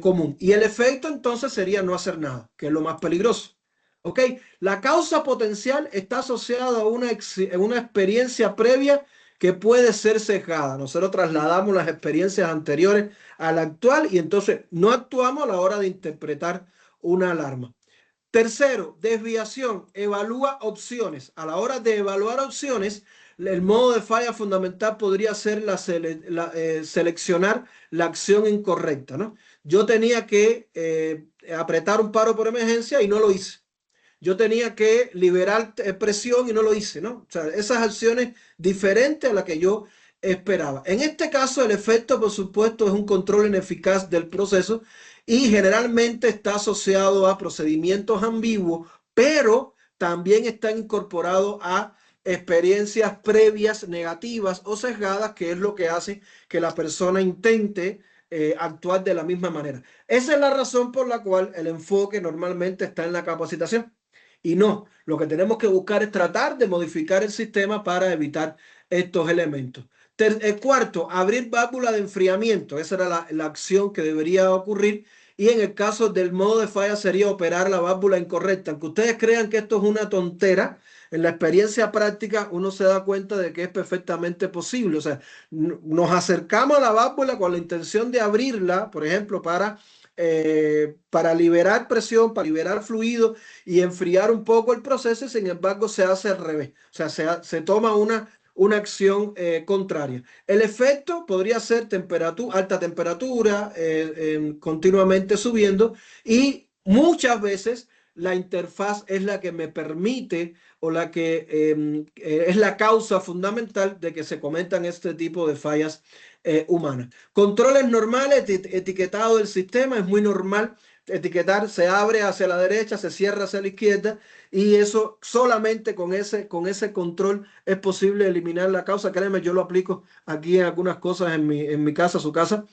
común. Y el efecto entonces sería no hacer nada, que es lo más peligroso. ¿Ok? La causa potencial está asociada a una experiencia previa que puede ser sesgada. Nosotros trasladamos las experiencias anteriores a la actual y entonces no actuamos a la hora de interpretar una alarma. Tercero, desviación. Evalúa opciones. A la hora de evaluar opciones, el modo de falla fundamental podría ser seleccionar la acción incorrecta, ¿no? Yo tenía que apretar un paro por emergencia y no lo hice. Yo tenía que liberar presión y no lo hice, ¿no? O sea, esas acciones diferentes a las que yo esperaba. En este caso, el efecto, por supuesto, es un control ineficaz del proceso y generalmente está asociado a procedimientos ambiguos, pero también está incorporado a experiencias previas negativas o sesgadas, que es lo que hace que la persona intente actuar de la misma manera. Esa es la razón por la cual el enfoque normalmente está en la capacitación. Y no, lo que tenemos que buscar es tratar de modificar el sistema para evitar estos elementos. Cuarto, abrir válvula de enfriamiento. Esa era la acción que debería ocurrir. Y en el caso del modo de falla sería operar la válvula incorrecta. Aunque ustedes crean que esto es una tontera, en la experiencia práctica uno se da cuenta de que es perfectamente posible. O sea, nos acercamos a la válvula con la intención de abrirla, por ejemplo, para liberar presión, para liberar fluido y enfriar un poco el proceso, y sin embargo se hace al revés. O sea, se toma una acción contraria. El efecto podría ser alta temperatura, continuamente subiendo, y muchas veces la interfaz es la que me permite o la que es la causa fundamental de que se cometan este tipo de fallas humanas. Controles normales, etiquetado del sistema, es muy normal etiquetar, se abre hacia la derecha, se cierra hacia la izquierda, y eso solamente con ese control es posible eliminar la causa. Créeme, yo lo aplico aquí en algunas cosas en mi casa, su casa.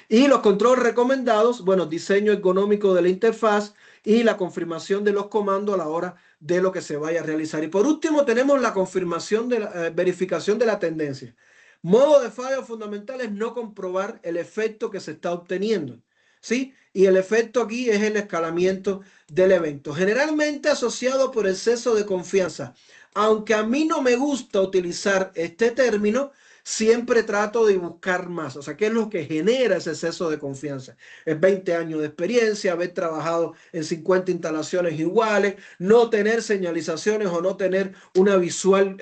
Y los controles recomendados, bueno, diseño ergonómico de la interfaz y la confirmación de los comandos a la hora de lo que se vaya a realizar. Y por último tenemos la confirmación de la verificación de la tendencia. Modo de fallo fundamental es no comprobar el efecto que se está obteniendo, ¿sí? Y el efecto aquí es el escalamiento del evento, generalmente asociado por exceso de confianza. Aunque a mí no me gusta utilizar este término, siempre trato de buscar más. O sea, ¿qué es lo que genera ese exceso de confianza? Es 20 años de experiencia, haber trabajado en 50 instalaciones iguales, no tener señalizaciones o no tener una visual,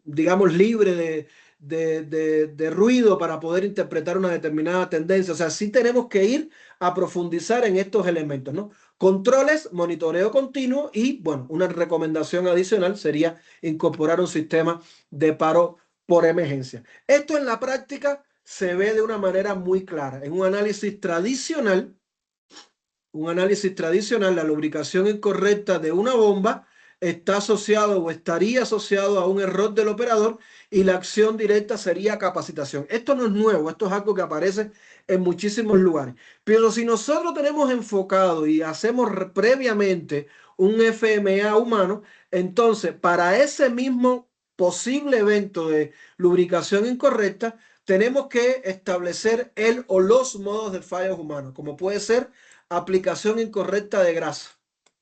digamos, libre de ruido para poder interpretar una determinada tendencia. O sea, sí tenemos que ir a profundizar en estos elementos, ¿no? Controles, monitoreo continuo y, bueno, una recomendación adicional sería incorporar un sistema de paro por emergencia. Esto en la práctica se ve de una manera muy clara. En un análisis tradicional, la lubricación incorrecta de una bomba está asociado o estaría asociado a un error del operador, y la acción directa sería capacitación. Esto no es nuevo, esto es algo que aparece en muchísimos lugares. Pero si nosotros tenemos enfocado y hacemos previamente un FMA humano, entonces para ese mismo posible evento de lubricación incorrecta, tenemos que establecer el o los modos de fallos humanos, como puede ser aplicación incorrecta de grasa,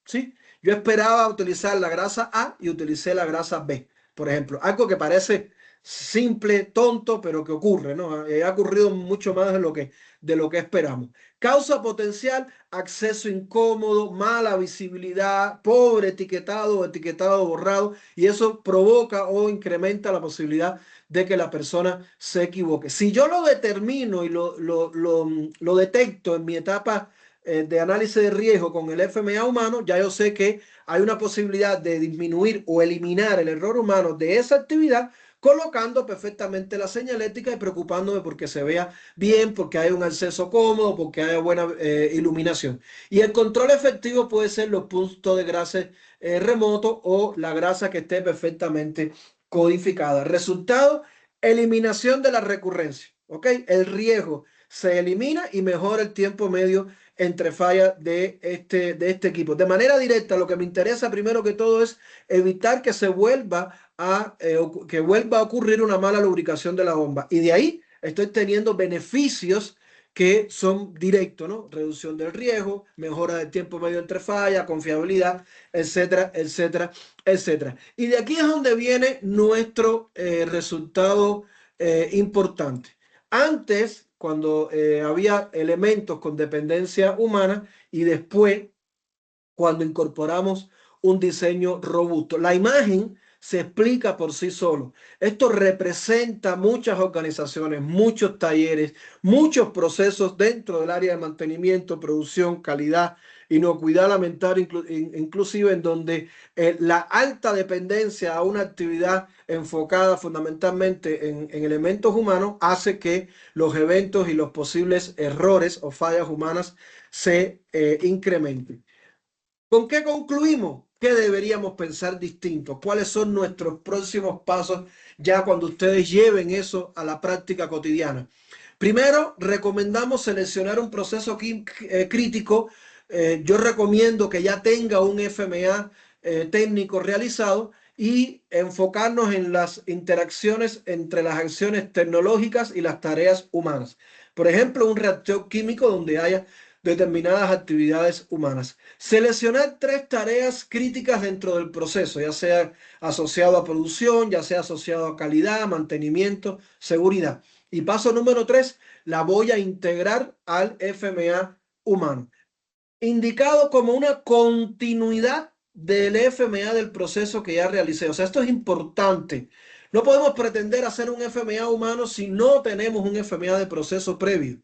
¿sí? Yo esperaba utilizar la grasa A y utilicé la grasa B, por ejemplo. Algo que parece simple, tonto, pero que ocurre, ¿no? Ha ocurrido mucho más de lo que esperamos. Causa potencial: acceso incómodo, mala visibilidad, pobre etiquetado o etiquetado borrado, y eso provoca o incrementa la posibilidad de que la persona se equivoque. Si yo lo determino y lo detecto en mi etapa de análisis de riesgo con el FMA humano, ya yo sé que hay una posibilidad de disminuir o eliminar el error humano de esa actividad colocando perfectamente la señalética y preocupándome porque se vea bien, porque haya un acceso cómodo, porque haya buena iluminación. Y el control efectivo puede ser los puntos de grasa remoto o la grasa que esté perfectamente codificada. Resultado, eliminación de la recurrencia. ¿Ok? El riesgo se elimina y mejora el tiempo medio entre fallas de este equipo. De manera directa, lo que me interesa primero que todo es evitar que que vuelva a ocurrir una mala lubricación de la bomba. Y de ahí estoy teniendo beneficios que son directos, ¿no? Reducción del riesgo, mejora del tiempo medio entre fallas, confiabilidad, etcétera, etcétera, etcétera. Y de aquí es donde viene nuestro resultado importante. Antes, cuando había elementos con dependencia humana y después cuando incorporamos un diseño robusto. La imagen se explica por sí solo. Esto representa muchas organizaciones, muchos talleres, muchos procesos dentro del área de mantenimiento, producción, calidad, inocuidad alimentaria, inclusive en donde la alta dependencia a una actividad enfocada fundamentalmente en elementos humanos hace que los eventos y los posibles errores o fallas humanas se incrementen. ¿Con qué concluimos? ¿Qué deberíamos pensar distinto? ¿Cuáles son nuestros próximos pasos ya cuando ustedes lleven eso a la práctica cotidiana? Primero, recomendamos seleccionar un proceso crítico. Yo recomiendo que ya tenga un FMA técnico realizado y enfocarnos en las interacciones entre las acciones tecnológicas y las tareas humanas. Por ejemplo, un reactor químico donde haya determinadas actividades humanas. Seleccionar 3 tareas críticas dentro del proceso, ya sea asociado a producción, ya sea asociado a calidad, mantenimiento, seguridad. Y paso número 3, la voy a integrar al FMA humano, indicado como una continuidad del FMA del proceso que ya realicé. O sea, esto es importante. No podemos pretender hacer un FMA humano si no tenemos un FMA de proceso previo.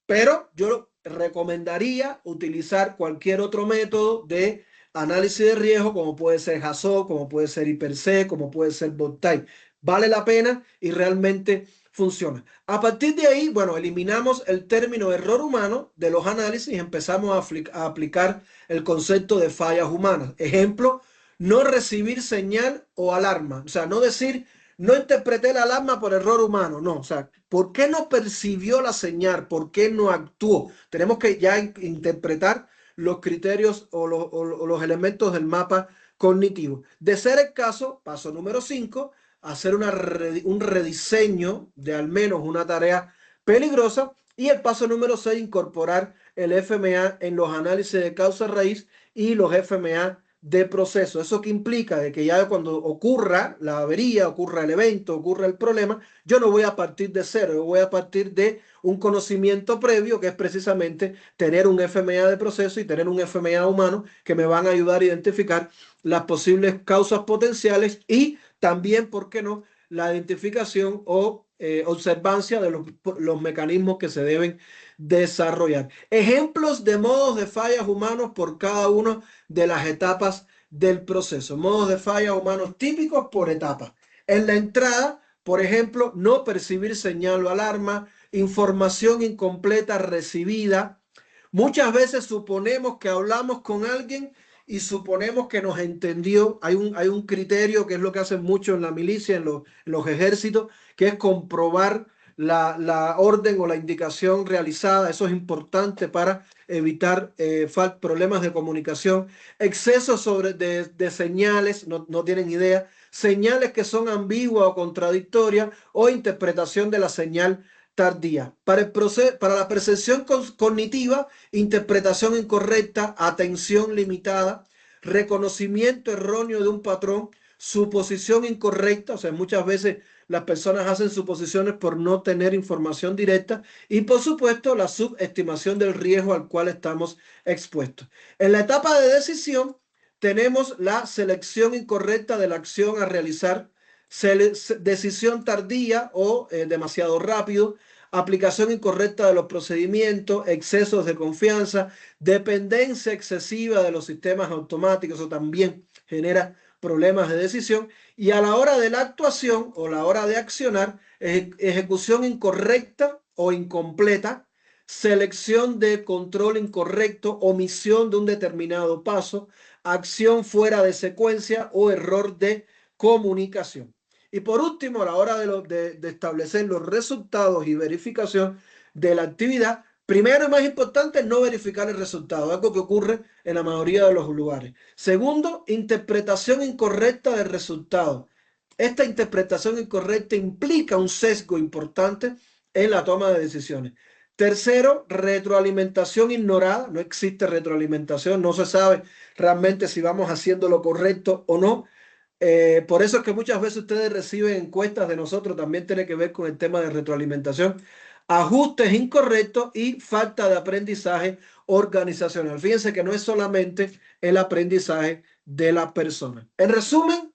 Pero yo recomendaría utilizar cualquier otro método de análisis de riesgo, como puede ser HACCP, como puede ser IPRC, como puede ser Bottai. Vale la pena y realmente funciona. A partir de ahí, bueno, eliminamos el término error humano de los análisis y empezamos a aplicar el concepto de fallas humanas. Ejemplo, no recibir señal o alarma. O sea, no decir no interpreté la alarma por error humano, no, o sea, ¿por qué no percibió la señal? ¿Por qué no actuó? Tenemos que ya interpretar los criterios o los elementos del mapa cognitivo. De ser el caso, paso número 5, hacer un rediseño de al menos una tarea peligrosa. Y el paso número 6, incorporar el FMA en los análisis de causa raíz y los FMA de proceso. ¿Eso que implica? De que ya cuando ocurra la avería, ocurra el evento, ocurra el problema, yo no voy a partir de cero, yo voy a partir de un conocimiento previo que es precisamente tener un FMA de proceso y tener un FMA humano que me van a ayudar a identificar las posibles causas potenciales y también, ¿por qué no?, la identificación o observancia de los mecanismos que se deben desarrollar. Ejemplos de modos de fallas humanos por cada uno de las etapas del proceso. Modos de falla humanos típicos por etapas. En la entrada, por ejemplo, no percibir señal o alarma, información incompleta recibida. Muchas veces suponemos que hablamos con alguien y suponemos que nos entendió. Hay un criterio que es lo que hacen mucho en la milicia, en los ejércitos, que es comprobar la orden o la indicación realizada. Eso es importante para evitar problemas de comunicación. Exceso de señales, no tienen idea. Señales que son ambiguas o contradictorias o interpretación de la señal tardía. Para la percepción cognitiva, interpretación incorrecta, atención limitada, reconocimiento erróneo de un patrón, suposición incorrecta, o sea, muchas veces las personas hacen suposiciones por no tener información directa y, por supuesto, la subestimación del riesgo al cual estamos expuestos. En la etapa de decisión tenemos la selección incorrecta de la acción a realizar, decisión tardía o demasiado rápido, aplicación incorrecta de los procedimientos, excesos de confianza, dependencia excesiva de los sistemas automáticos, eso también genera problemas de decisión, y a la hora de la actuación o la hora de accionar, ejecución incorrecta o incompleta, selección de control incorrecto, omisión de un determinado paso, acción fuera de secuencia o error de comunicación. Y por último, a la hora de establecer los resultados y verificación de la actividad, primero y más importante, no verificar el resultado, algo que ocurre en la mayoría de los lugares. Segundo, interpretación incorrecta del resultado. Esta interpretación incorrecta implica un sesgo importante en la toma de decisiones. Tercero, retroalimentación ignorada. No existe retroalimentación, no se sabe realmente si vamos haciendo lo correcto o no. Por eso es que muchas veces ustedes reciben encuestas de nosotros, también tiene que ver con el tema de retroalimentación, ajustes incorrectos y falta de aprendizaje organizacional. Fíjense que no es solamente el aprendizaje de la persona. En resumen,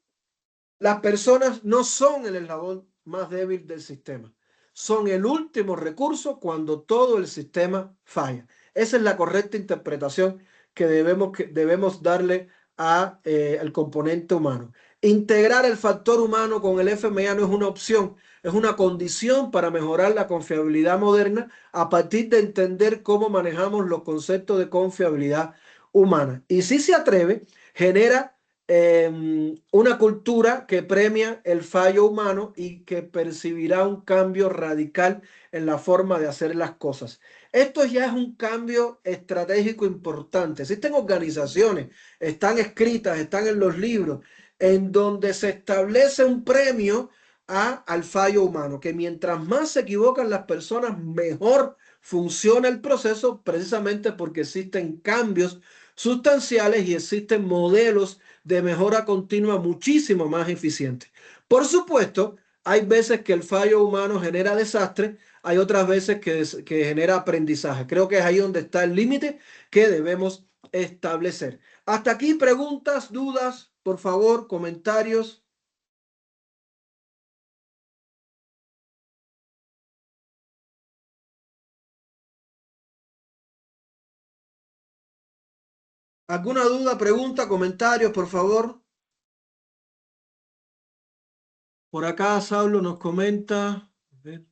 las personas no son el eslabón más débil del sistema. Son el último recurso cuando todo el sistema falla. Esa es la correcta interpretación que debemos darle al componente humano. Integrar el factor humano con el FMA no es una opción, es una condición para mejorar la confiabilidad moderna a partir de entender cómo manejamos los conceptos de confiabilidad humana. Y si se atreve, genera una cultura que premia el fallo humano y que percibirá un cambio radical en la forma de hacer las cosas. Esto ya es un cambio estratégico importante. Existen organizaciones, están escritas, están en los libros, en donde se establece un premio al fallo humano, que mientras más se equivocan las personas, mejor funciona el proceso, precisamente porque existen cambios sustanciales y existen modelos de mejora continua muchísimo más eficiente. Por supuesto, hay veces que el fallo humano genera desastre, hay otras veces que genera aprendizaje. Creo que es ahí donde está el límite que debemos establecer. Hasta aquí preguntas, dudas, por favor, comentarios. ¿Alguna duda, pregunta, comentarios, por favor? Por acá Saulo nos comenta. A ver.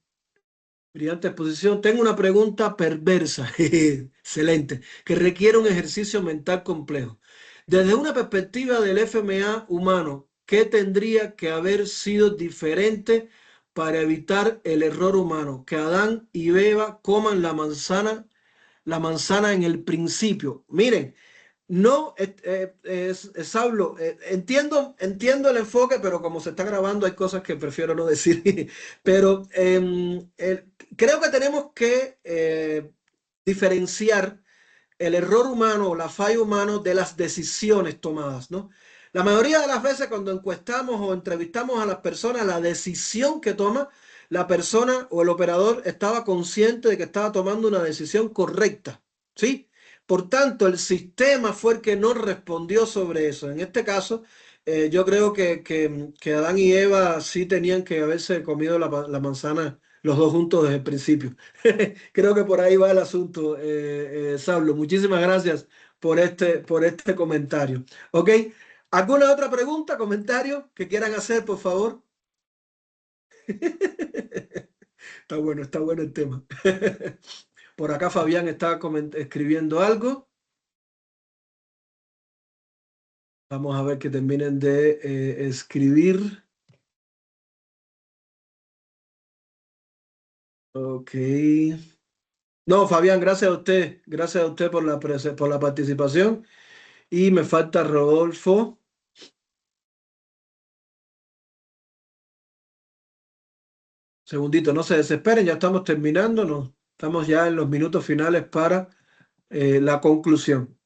Brillante exposición. Tengo una pregunta perversa, excelente, que requiere un ejercicio mental complejo. Desde una perspectiva del FMA humano, ¿qué tendría que haber sido diferente para evitar el error humano? Que Adán y Eva coman la manzana en el principio. Miren, no, Saulo, entiendo el enfoque, pero como se está grabando hay cosas que prefiero no decir. Pero creo que tenemos que diferenciar el error humano o la falla humana de las decisiones tomadas, ¿no? La mayoría de las veces cuando encuestamos o entrevistamos a las personas, la decisión que toma la persona o el operador estaba consciente de que estaba tomando una decisión correcta, ¿sí? Por tanto, el sistema fue el que no respondió sobre eso. En este caso, yo creo que Adán y Eva sí tenían que haberse comido la manzana los dos juntos desde el principio. Creo que por ahí va el asunto, Saulo. Muchísimas gracias por este comentario. ¿Ok? ¿Alguna otra pregunta, comentario que quieran hacer, por favor? Está bueno el tema. Por acá Fabián está escribiendo algo. Vamos a ver que terminen de escribir. Ok. No, Fabián, gracias a usted. Gracias a usted por la participación. Y me falta Rodolfo. Segundito, no se desesperen, ya estamos terminando, no, estamos ya en los minutos finales para la conclusión.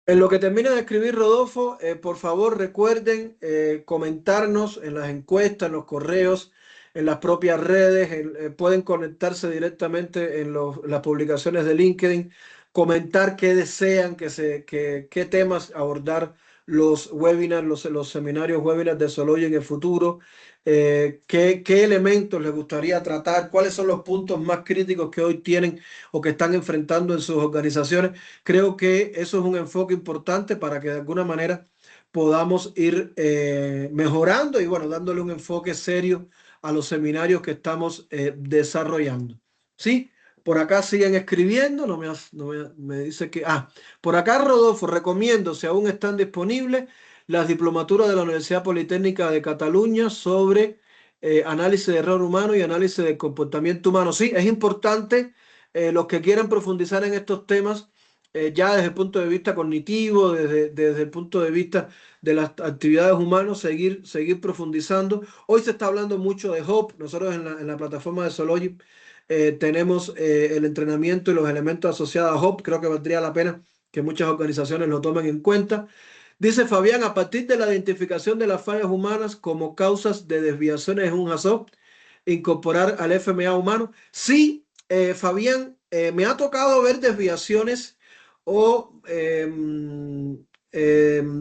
En lo que termine de escribir Rodolfo, por favor recuerden comentarnos en las encuestas, en los correos, en las propias redes, pueden conectarse directamente en las publicaciones de LinkedIn, comentar qué desean, qué temas abordar los webinars, los seminarios webinars de Sology en el futuro, qué elementos les gustaría tratar, cuáles son los puntos más críticos que hoy tienen o que están enfrentando en sus organizaciones. Creo que eso es un enfoque importante para que de alguna manera podamos ir mejorando y bueno, dándole un enfoque serio a los seminarios que estamos desarrollando. ¿Sí? Por acá siguen escribiendo, me dice que... por acá Rodolfo, recomiendo, si aún están disponibles, las diplomaturas de la Universidad Politécnica de Cataluña sobre análisis de error humano y análisis del comportamiento humano. Sí, es importante, los que quieran profundizar en estos temas, ya desde el punto de vista cognitivo, desde el punto de vista de las actividades humanas, seguir profundizando. Hoy se está hablando mucho de HOP. Nosotros en la plataforma de Sology tenemos el entrenamiento y los elementos asociados a HOP. Creo que valdría la pena que muchas organizaciones lo tomen en cuenta. Dice Fabián, a partir de la identificación de las fallas humanas como causas de desviaciones en un HACCP, incorporar al FMA humano. Sí, Fabián, me ha tocado ver desviaciones o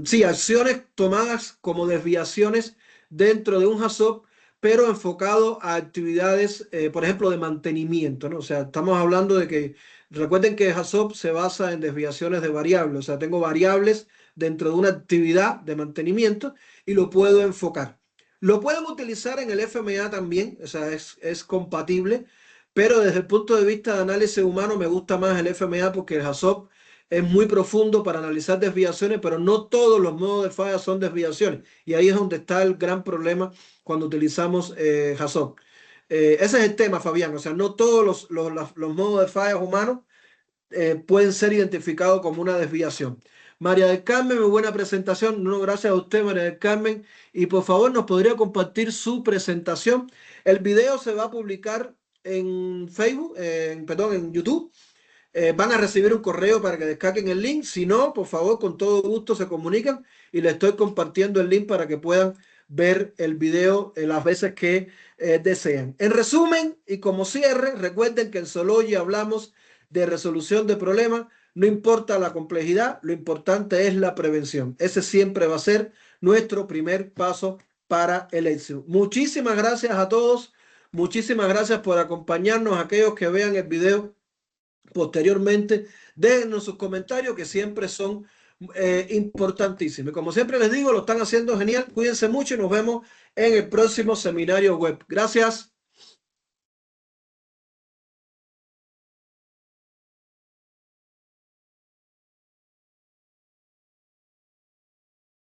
sí, acciones tomadas como desviaciones dentro de un HACCP, pero enfocado a actividades, por ejemplo, de mantenimiento, ¿no? O sea, estamos hablando de que, recuerden que HACCP se basa en desviaciones de variables, o sea, tengo variables dentro de una actividad de mantenimiento y lo puedo enfocar. Lo pueden utilizar en el FMA también, o sea, es compatible, pero desde el punto de vista de análisis humano me gusta más el FMA porque el HACCP es muy profundo para analizar desviaciones, pero no todos los modos de falla son desviaciones. Y ahí es donde está el gran problema cuando utilizamos HACCP. Ese es el tema, Fabián. O sea, no todos los modos de fallas humanos pueden ser identificados como una desviación. María del Carmen, muy buena presentación. No, gracias a usted, María del Carmen. Y por favor, nos podría compartir su presentación. El video se va a publicar en Facebook, perdón, en YouTube. Van a recibir un correo para que descarguen el link. Si no, por favor, con todo gusto se comunican y les estoy compartiendo el link para que puedan ver el video las veces que deseen. En resumen y como cierre, recuerden que en Sology hablamos de resolución de problemas. No importa la complejidad, lo importante es la prevención. Ese siempre va a ser nuestro primer paso para el éxito. Muchísimas gracias a todos. Muchísimas gracias por acompañarnos. Aquellos que vean el video posteriormente, déjenos sus comentarios que siempre son importantísimos. Y como siempre les digo, lo están haciendo genial. Cuídense mucho y nos vemos en el próximo seminario web. Gracias.